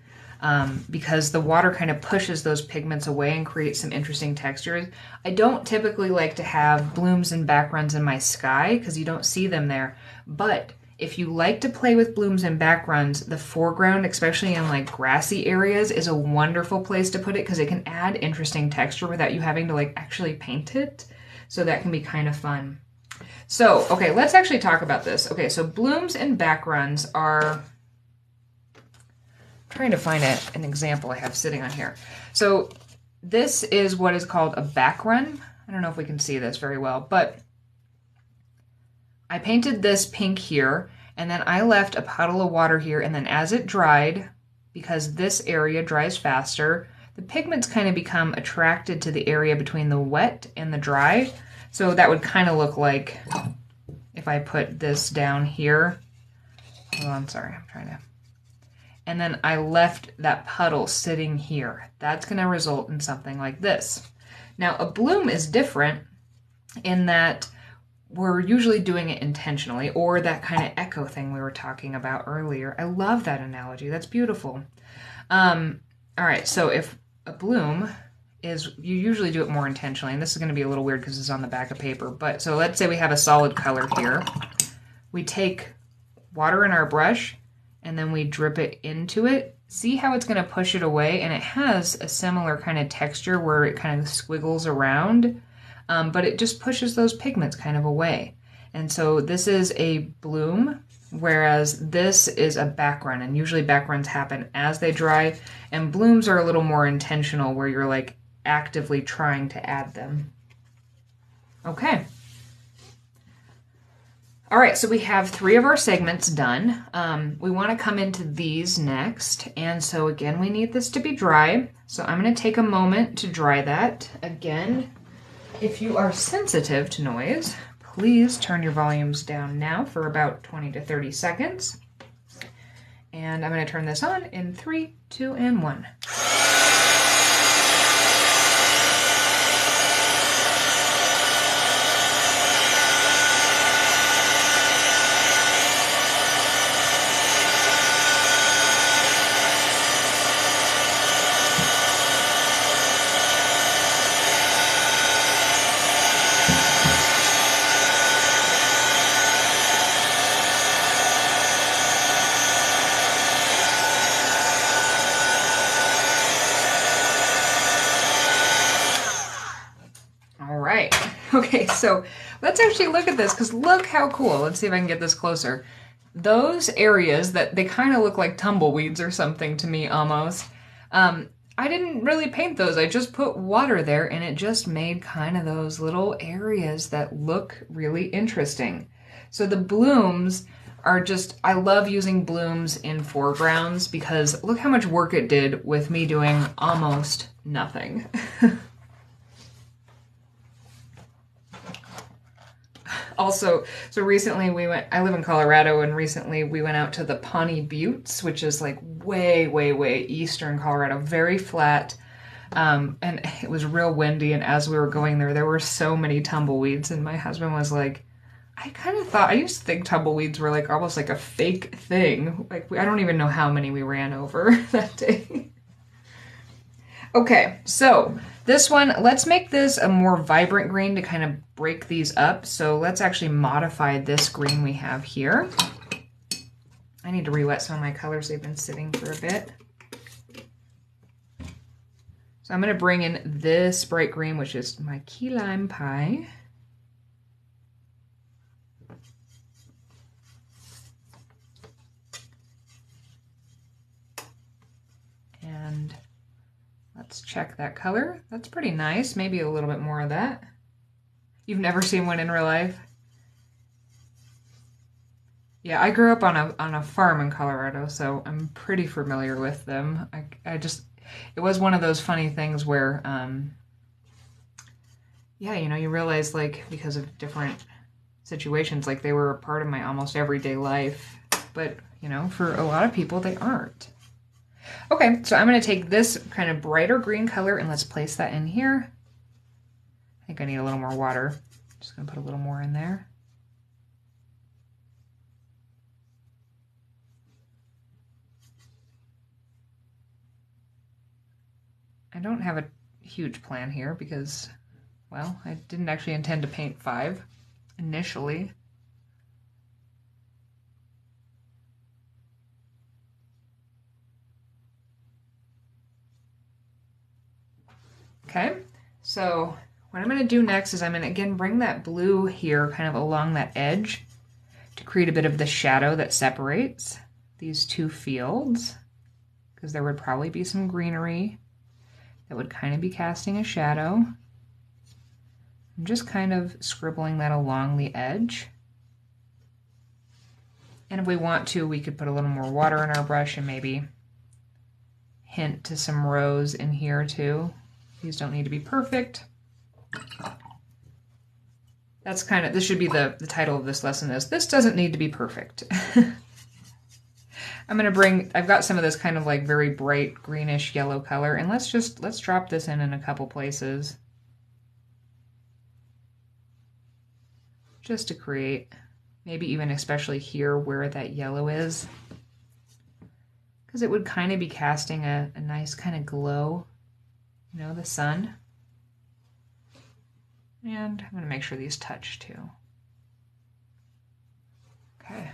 because the water kind of pushes those pigments away and creates some interesting textures. I don't typically like to have blooms and backgrounds in my sky because you don't see them there. But if you like to play with blooms and backgrounds, the foreground, especially in like grassy areas, is a wonderful place to put it because it can add interesting texture without you having to like actually paint it. So that can be kind of fun. So, okay, let's actually talk about this. Okay, so blooms and backgrounds are, I'm trying to find an example I have sitting on here. So this is what is called a background. I don't know if we can see this very well, but I painted this pink here, and then I left a puddle of water here, and then as it dried, because this area dries faster, the pigments kind of become attracted to the area between the wet and the dry. So that would kind of look like if I put this down here. Hold on, sorry, I'm trying to. And then I left that puddle sitting here. That's going to result in something like this. Now, a bloom is different in that we're usually doing it intentionally, or that kind of echo thing we were talking about earlier. I love that analogy. That's beautiful. All right, so if a bloom is, you usually do it more intentionally, and this is going to be a little weird because it's on the back of paper, but so let's say we have a solid color here. We take water in our brush, and then we drip it into it. See how it's going to push it away, and it has a similar kind of texture where it kind of squiggles around, but it just pushes those pigments kind of away. And so this is a bloom, whereas this is a background, and usually backgrounds happen as they dry, and blooms are a little more intentional where you're like actively trying to add them. Okay. All right, so we have 3 of our segments done. We want to come into these next, and so again, we need this to be dry. So I'm going to take a moment to dry that. Again, if you are sensitive to noise, please turn your volumes down now for about 20 to 30 seconds. And I'm going to turn this on in 3, 2, and 1. Okay, so let's actually look at this because look how cool. Let's see if I can get this closer. those areas that they kind of look like tumbleweeds or something to me almost, I didn't really paint those. I just put water there and it just made kind of those little areas that look really interesting. So the blooms are just, I love using blooms in foregrounds because look how much work it did with me doing almost nothing. Also, so recently I live in Colorado, and recently we went out to the Pawnee Buttes, which is like way, way, way eastern Colorado, very flat. And it was real windy, and as we were going there were so many tumbleweeds, and my husband was like, I used to think tumbleweeds were like almost like a fake thing. Like, I don't even know how many we ran over that day. Okay, so this one, let's make this a more vibrant green to kind of break these up. So let's actually modify this green we have here. I need to re-wet some of my colors. They've been sitting for a bit. So I'm going to bring in this bright green, which is my key lime pie. And let's check that color. That's pretty nice. Maybe a little bit more of that. You've never seen one in real life? Yeah, I grew up on a farm in Colorado, so I'm pretty familiar with them. It was one of those funny things where, yeah, you know, you realize, like, because of different situations, like, they were a part of my almost everyday life. But, you know, for a lot of people, they aren't. Okay, so I'm going to take this kind of brighter green color and let's place that in here. I think I need a little more water. Just going to put a little more in there. I don't have a huge plan here because, well, I didn't actually intend to paint 5 initially. Okay, so what I'm going to do next is I'm going to again bring that blue here kind of along that edge to create a bit of the shadow that separates these two fields, because there would probably be some greenery that would kind of be casting a shadow. I'm just kind of scribbling that along the edge. And if we want to, we could put a little more water in our brush and maybe hint to some rose in here too. These don't need to be perfect. That's kind of, this should be the title of this lesson is, this doesn't need to be perfect. I'm gonna I've got some of this kind of like very bright greenish yellow color, and let's drop this in a couple places. Just to create, maybe even especially here where that yellow is, because it would kind of be casting a nice kind of glow. You know, the sun. And I'm going to make sure these touch too. Okay.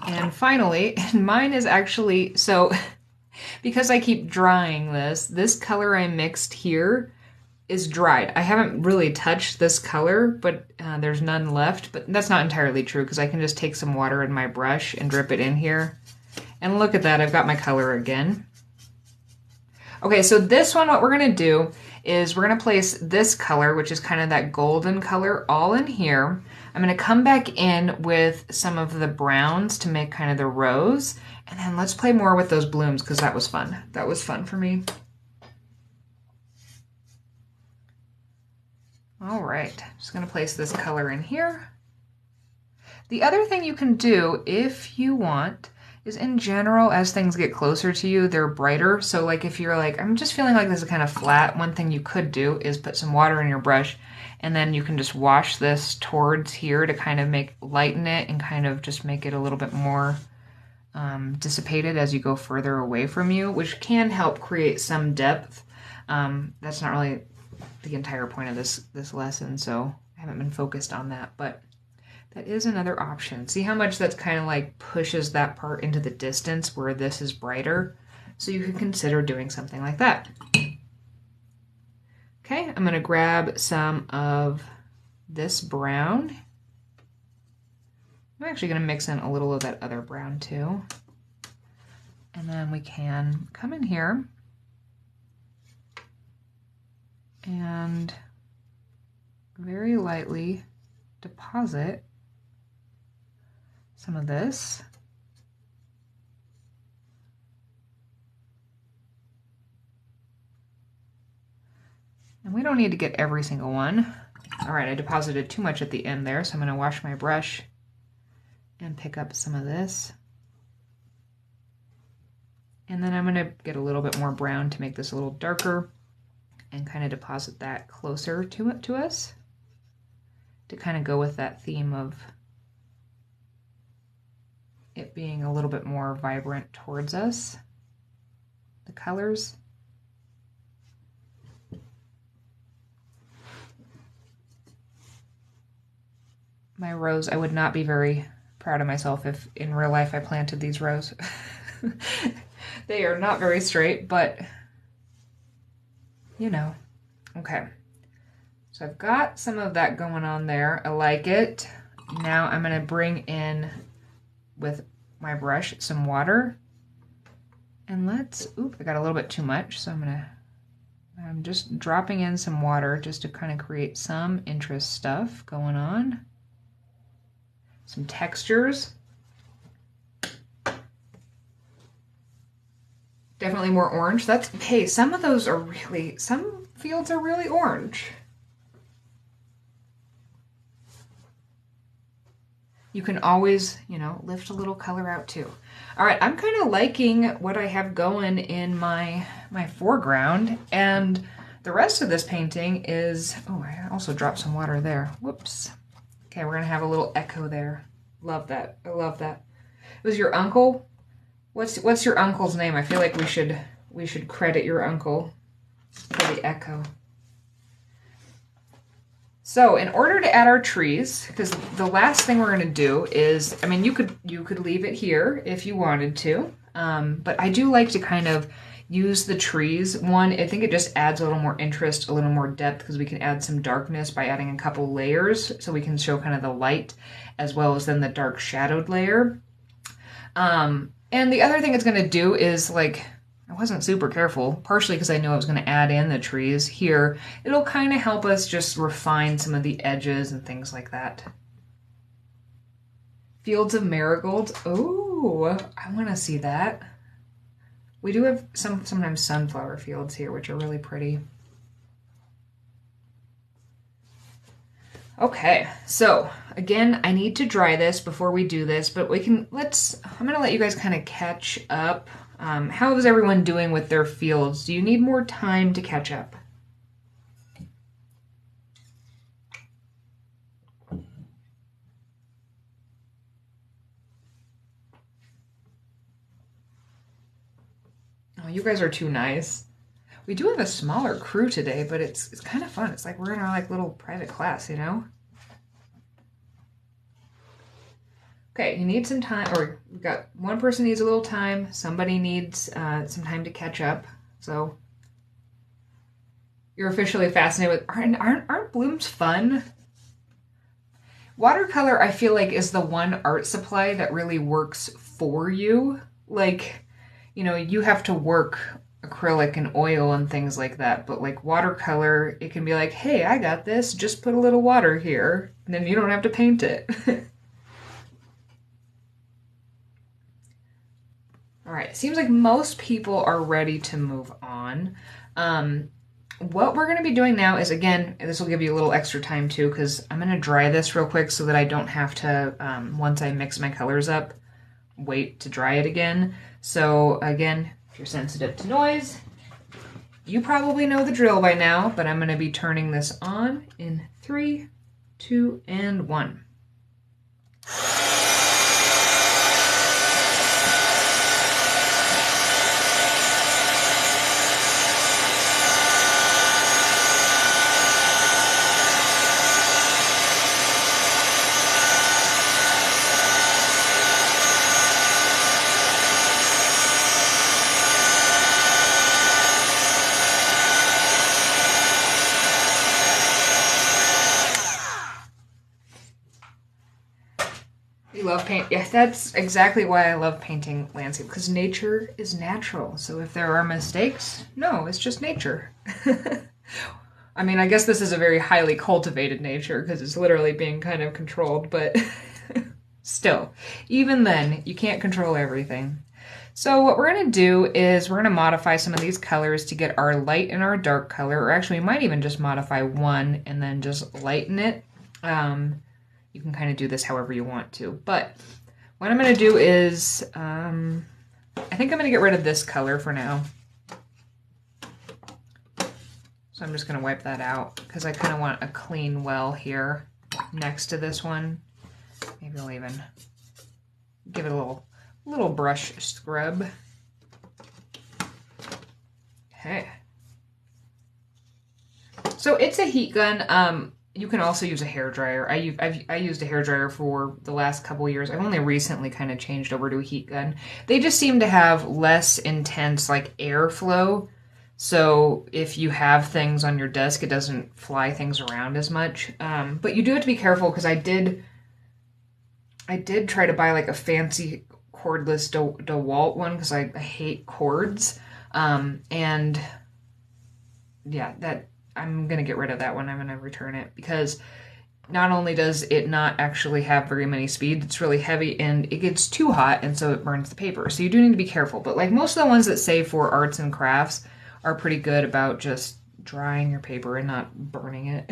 And finally, mine is actually, so because I keep drying this color I mixed here is dried. I haven't really touched this color, but there's none left, but that's not entirely true because I can just take some water in my brush and drip it in here. And look at that, I've got my color again. Okay, so this one, what we're gonna do is we're gonna place this color, which is kind of that golden color, all in here. I'm gonna come back in with some of the browns to make kind of the rose, and then let's play more with those blooms because that was fun. That was fun for me. All right, just gonna place this color in here. The other thing you can do if you want is, in general, as things get closer to you, they're brighter. So like if you're like, I'm just feeling like this is kind of flat, one thing you could do is put some water in your brush, and then you can just wash this towards here to kind of lighten it and kind of just make it a little bit more dissipated as you go further away from you, which can help create some depth. That's not really the entire point of this lesson, so I haven't been focused on that, but that is another option. See how much that's kind of like pushes that part into the distance where this is brighter? So you could consider doing something like that. I'm gonna grab some of this brown. I'm actually gonna mix in a little of that other brown too. And then we can come in here and very lightly deposit some of this. And we don't need to get every single one. All right, I deposited too much at the end there, so I'm gonna wash my brush and pick up some of this. And then I'm gonna get a little bit more brown to make this a little darker and kind of deposit that closer to us to kind of go with that theme of it being a little bit more vibrant towards us, the colors. My rose, I would not be very proud of myself if in real life I planted these rows. They are not very straight, but you know. Okay, so I've got some of that going on there. I like it. Now I'm gonna bring in with my brush some water, and let's, oop, I got a little bit too much, so I'm just dropping in some water just to kind of create some interest stuff going on. Some textures. Definitely more orange. That's, hey, some of those are really, some fields are really orange. You can always, you know, lift a little color out too. All right, I'm kind of liking what I have going in my foreground, and the rest of this painting is, oh, I also dropped some water there. Whoops. Okay, we're gonna have a little echo there. Love that, I love that. It was your uncle? What's your uncle's name? I feel like we should credit your uncle for the echo. So in order to add our trees, because the last thing we're going to do is, I mean, you could leave it here if you wanted to, but I do like to kind of use the trees. One, I think it just adds a little more interest, a little more depth, because we can add some darkness by adding a couple layers, so we can show kind of the light as well as then the dark shadowed layer. And the other thing it's going to do is, like, I wasn't super careful, partially because I knew I was going to add in the trees here. It'll kind of help us just refine some of the edges and things like that. Fields of marigolds. Oh, I want to see that. We do have sometimes sunflower fields here, which are really pretty. Okay, so again, I need to dry this before we do this, but I'm gonna let you guys kind of catch up. How is everyone doing with their fields? Do you need more time to catch up? Oh, you guys are too nice. We do have a smaller crew today, but it's kind of fun. It's like we're in our like little private class, you know? Okay, you need some time, or we've got one person needs a little time, somebody needs some time to catch up. So you're officially fascinated with, aren't blooms fun? Watercolor, I feel like, is the one art supply that really works for you. Like, you know, you have to work acrylic and oil and things like that, but like watercolor, it can be like, hey, I got this, just put a little water here, and then you don't have to paint it. All right, seems like most people are ready to move on. What we're gonna be doing now is, again, this will give you a little extra time too, because I'm gonna dry this real quick so that I don't have to, once I mix my colors up, wait to dry it again. So again, if you're sensitive to noise, you probably know the drill by now, but I'm gonna be turning this on in 3, 2, and 1. You love paint. Yeah, that's exactly why I love painting landscape, because nature is natural. So if there are mistakes, no, it's just nature. I mean, I guess this is a very highly cultivated nature because it's literally being kind of controlled, but still, even then, you can't control everything. So what we're going to do is we're going to modify some of these colors to get our light and our dark color, or actually we might even just modify one and then just lighten it. You can kind of do this however you want to, but what I'm going to do is, I think I'm going to get rid of this color for now. So I'm just going to wipe that out because I kind of want a clean well here next to this one. Maybe I'll even give it a little brush scrub. Okay. So it's a heat gun. You can also use a hairdryer. I used a hairdryer for the last couple years. I've only recently kind of changed over to a heat gun. They just seem to have less intense like airflow. So if you have things on your desk, it doesn't fly things around as much. But you do have to be careful because I did try to buy like a fancy cordless DeWalt one because I hate cords. And yeah, that I'm going to get rid of that one. I'm going to return it because not only does it not actually have very many speeds, it's really heavy and it gets too hot and so it burns the paper. So you do need to be careful. But like most of the ones that say for arts and crafts are pretty good about just drying your paper and not burning it.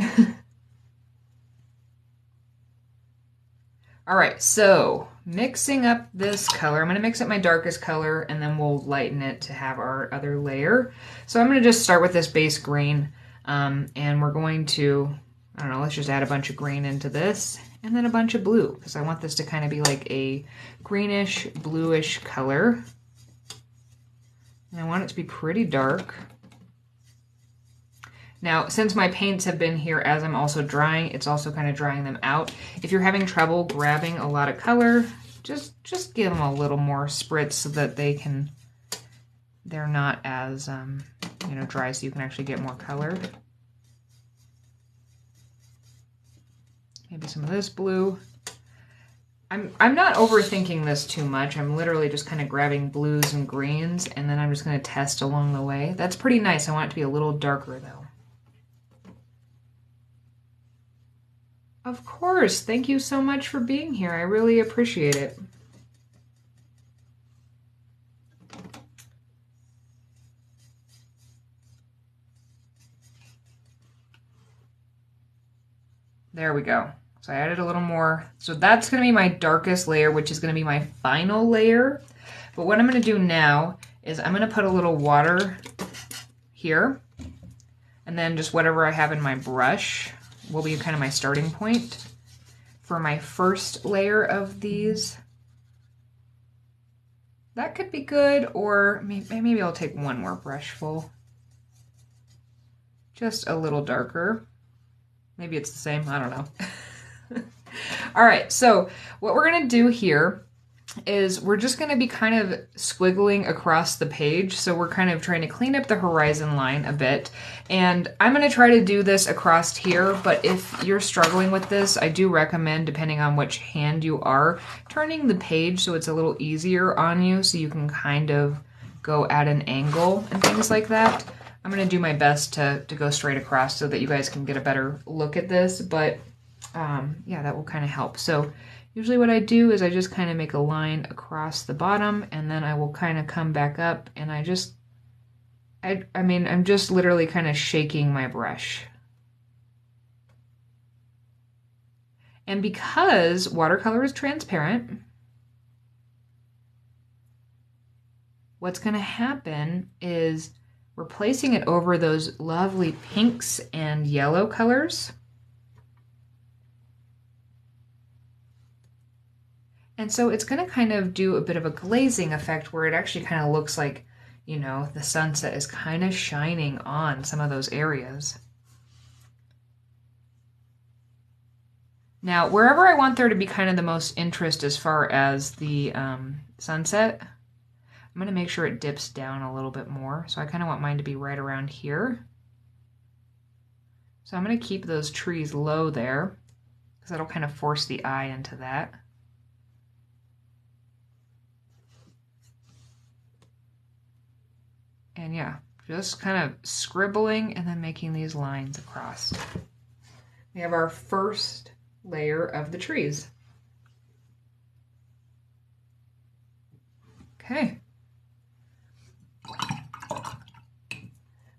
All right, so mixing up this color, I'm going to mix up my darkest color and then we'll lighten it to have our other layer. So I'm going to just start with this base green and we're going to, I don't know, let's just add a bunch of green into this and then a bunch of blue because I want this to kind of be like a greenish, bluish color. And I want it to be pretty dark. Now, since my paints have been here as I'm also drying, it's also kind of drying them out. If you're having trouble grabbing a lot of color, just give them a little more spritz so that they're not as, dry so you can actually get more color. Maybe some of this blue. I'm not overthinking this too much. I'm literally just kind of grabbing blues and greens, and then I'm just going to test along the way. That's pretty nice. I want it to be a little darker, though. Of course. Thank you so much for being here. I really appreciate it. There we go. So I added a little more. So that's going to be my darkest layer, which is going to be my final layer. But what I'm going to do now is I'm going to put a little water here. And then just whatever I have in my brush will be kind of my starting point for my first layer of these. That could be good, or maybe I'll take one more brush full. Just a little darker. Maybe it's the same, I don't know. All right, so what we're gonna do here is we're just gonna be kind of squiggling across the page. So we're kind of trying to clean up the horizon line a bit. And I'm gonna try to do this across here, but if you're struggling with this, I do recommend, depending on which hand you are, turning the page so it's a little easier on you so you can kind of go at an angle and things like that. I'm gonna do my best to go straight across so that you guys can get a better look at this, but yeah, that will kind of help. So usually what I do is I just kind of make a line across the bottom and then I will kind of come back up and I'm just literally kind of shaking my brush. And because watercolor is transparent, what's going to happen is we're placing it over those lovely pinks and yellow colors. And so it's going to kind of do a bit of a glazing effect where it actually kind of looks like, you know, the sunset is kind of shining on some of those areas. Now, wherever I want there to be kind of the most interest as far as the sunset, I'm going to make sure it dips down a little bit more. So I kind of want mine to be right around here. So I'm going to keep those trees low there because that'll kind of force the eye into that. And yeah, just kind of scribbling and then making these lines across. We have our first layer of the trees. Okay.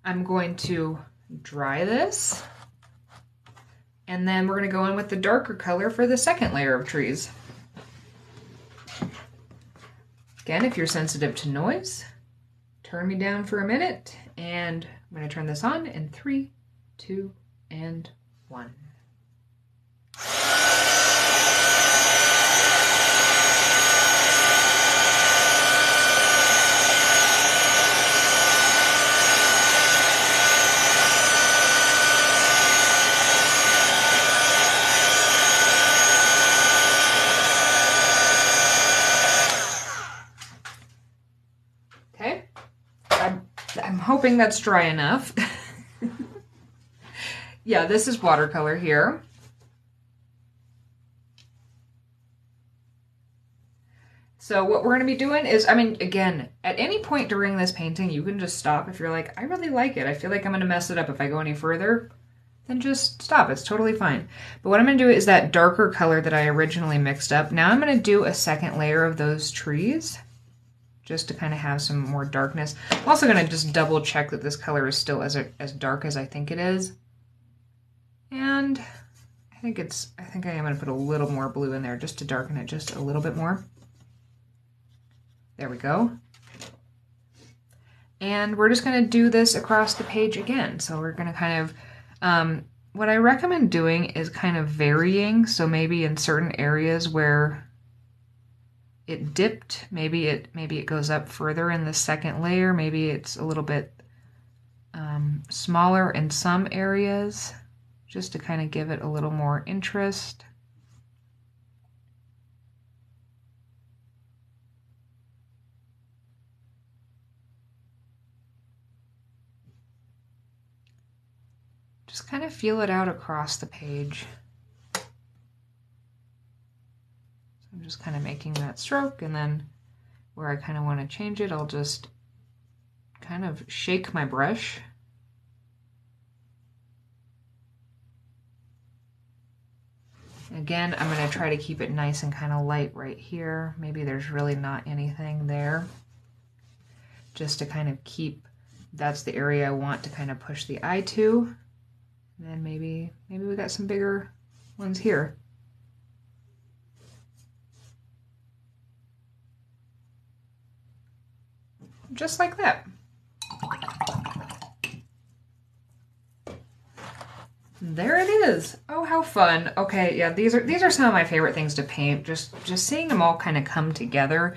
I'm going to dry this, and then we're going to go in with the darker color for the second layer of trees. Again, if you're sensitive to noise, turn me down for a minute, and I'm going to turn this on in 3, 2, and 1. Okay, I'm hoping that's dry enough. Yeah, this is watercolor here. So what we're going to be doing is, I mean, again, at any point during this painting, you can just stop if you're like, I really like it. I feel like I'm going to mess it up if I go any further. Then just stop. It's totally fine. But what I'm going to do is that darker color that I originally mixed up. Now I'm going to do a second layer of those trees, just to kind of have some more darkness. I'm also going to just double check that this color is still as dark as I think it is. And I think I am going to put a little more blue in there just to darken it just a little bit more. There we go. And we're just going to do this across the page again. So we're going to kind of, what I recommend doing is kind of varying. So maybe in certain areas where it dipped, maybe it goes up further in the second layer. Maybe it's a little bit smaller in some areas, just to kind of give it a little more interest. Just kind of feel it out across the page. So I'm just kind of making that stroke, and then where I kind of want to change it, I'll just kind of shake my brush. Again, I'm going to try to keep it nice and kind of light right here. Maybe there's really not anything there. Just to kind of keep, that's the area I want to kind of push the eye to. And then maybe we got some bigger ones here. Just like that. There it is. Oh, how fun. Okay, yeah, these are some of my favorite things to paint. Just seeing them all kind of come together.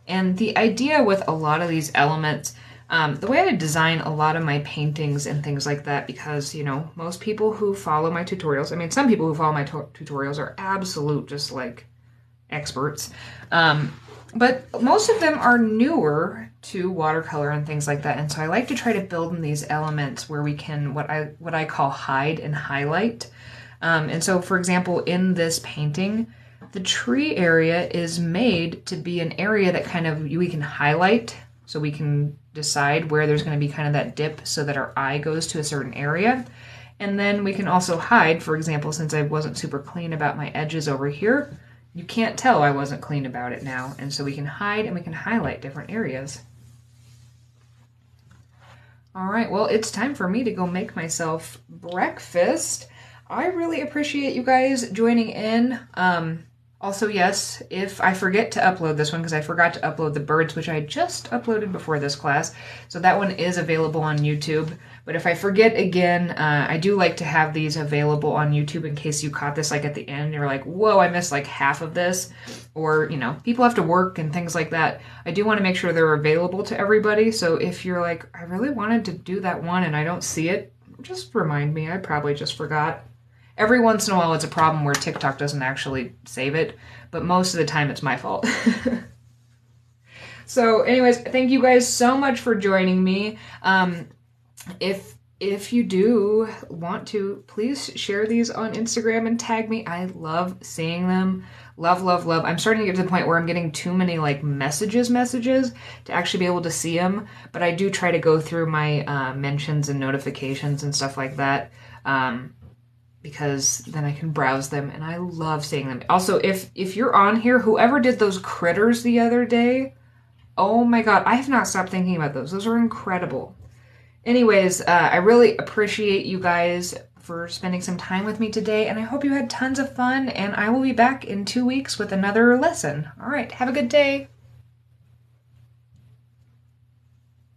And the idea with a lot of these elements, the way I design a lot of my paintings and things like that, because, you know, most people who follow my tutorials, I mean, some people who follow my tutorials are absolute just like experts. But most of them are newer to watercolor and things like that. And so I like to try to build in these elements where we can, what I call hide and highlight. And so, for example, in this painting, the tree area is made to be an area that kind of we can highlight, so we can decide where there's going to be kind of that dip so that our eye goes to a certain area. And then we can also hide, for example, since I wasn't super clean about my edges over here, you can't tell I wasn't clean about it now. And so we can hide and we can highlight different areas. All right, well, it's time for me to go make myself breakfast. I really appreciate you guys joining in. Also, yes, if I forget to upload this one, because I forgot to upload the birds, which I just uploaded before this class, so that one is available on YouTube. But if I forget again, I do like to have these available on YouTube in case you caught this like at the end. You're like, whoa, I missed like half of this. Or, you know, people have to work and things like that. I do want to make sure they're available to everybody. So if you're like, I really wanted to do that one and I don't see it, just remind me. I probably just forgot. Every once in a while, it's a problem where TikTok doesn't actually save it, but most of the time it's my fault. So anyways, thank you guys so much for joining me. If you do want to, please share these on Instagram and tag me. I love seeing them. Love, love, love. I'm starting to get to the point where I'm getting too many like messages to actually be able to see them. But I do try to go through my mentions and notifications and stuff like that. Because then I can browse them and I love seeing them. Also, if you're on here, whoever did those critters the other day, oh my God, I have not stopped thinking about those. Those are incredible. Anyways, I really appreciate you guys for spending some time with me today, and I hope you had tons of fun, and I will be back in 2 weeks with another lesson. All right, have a good day.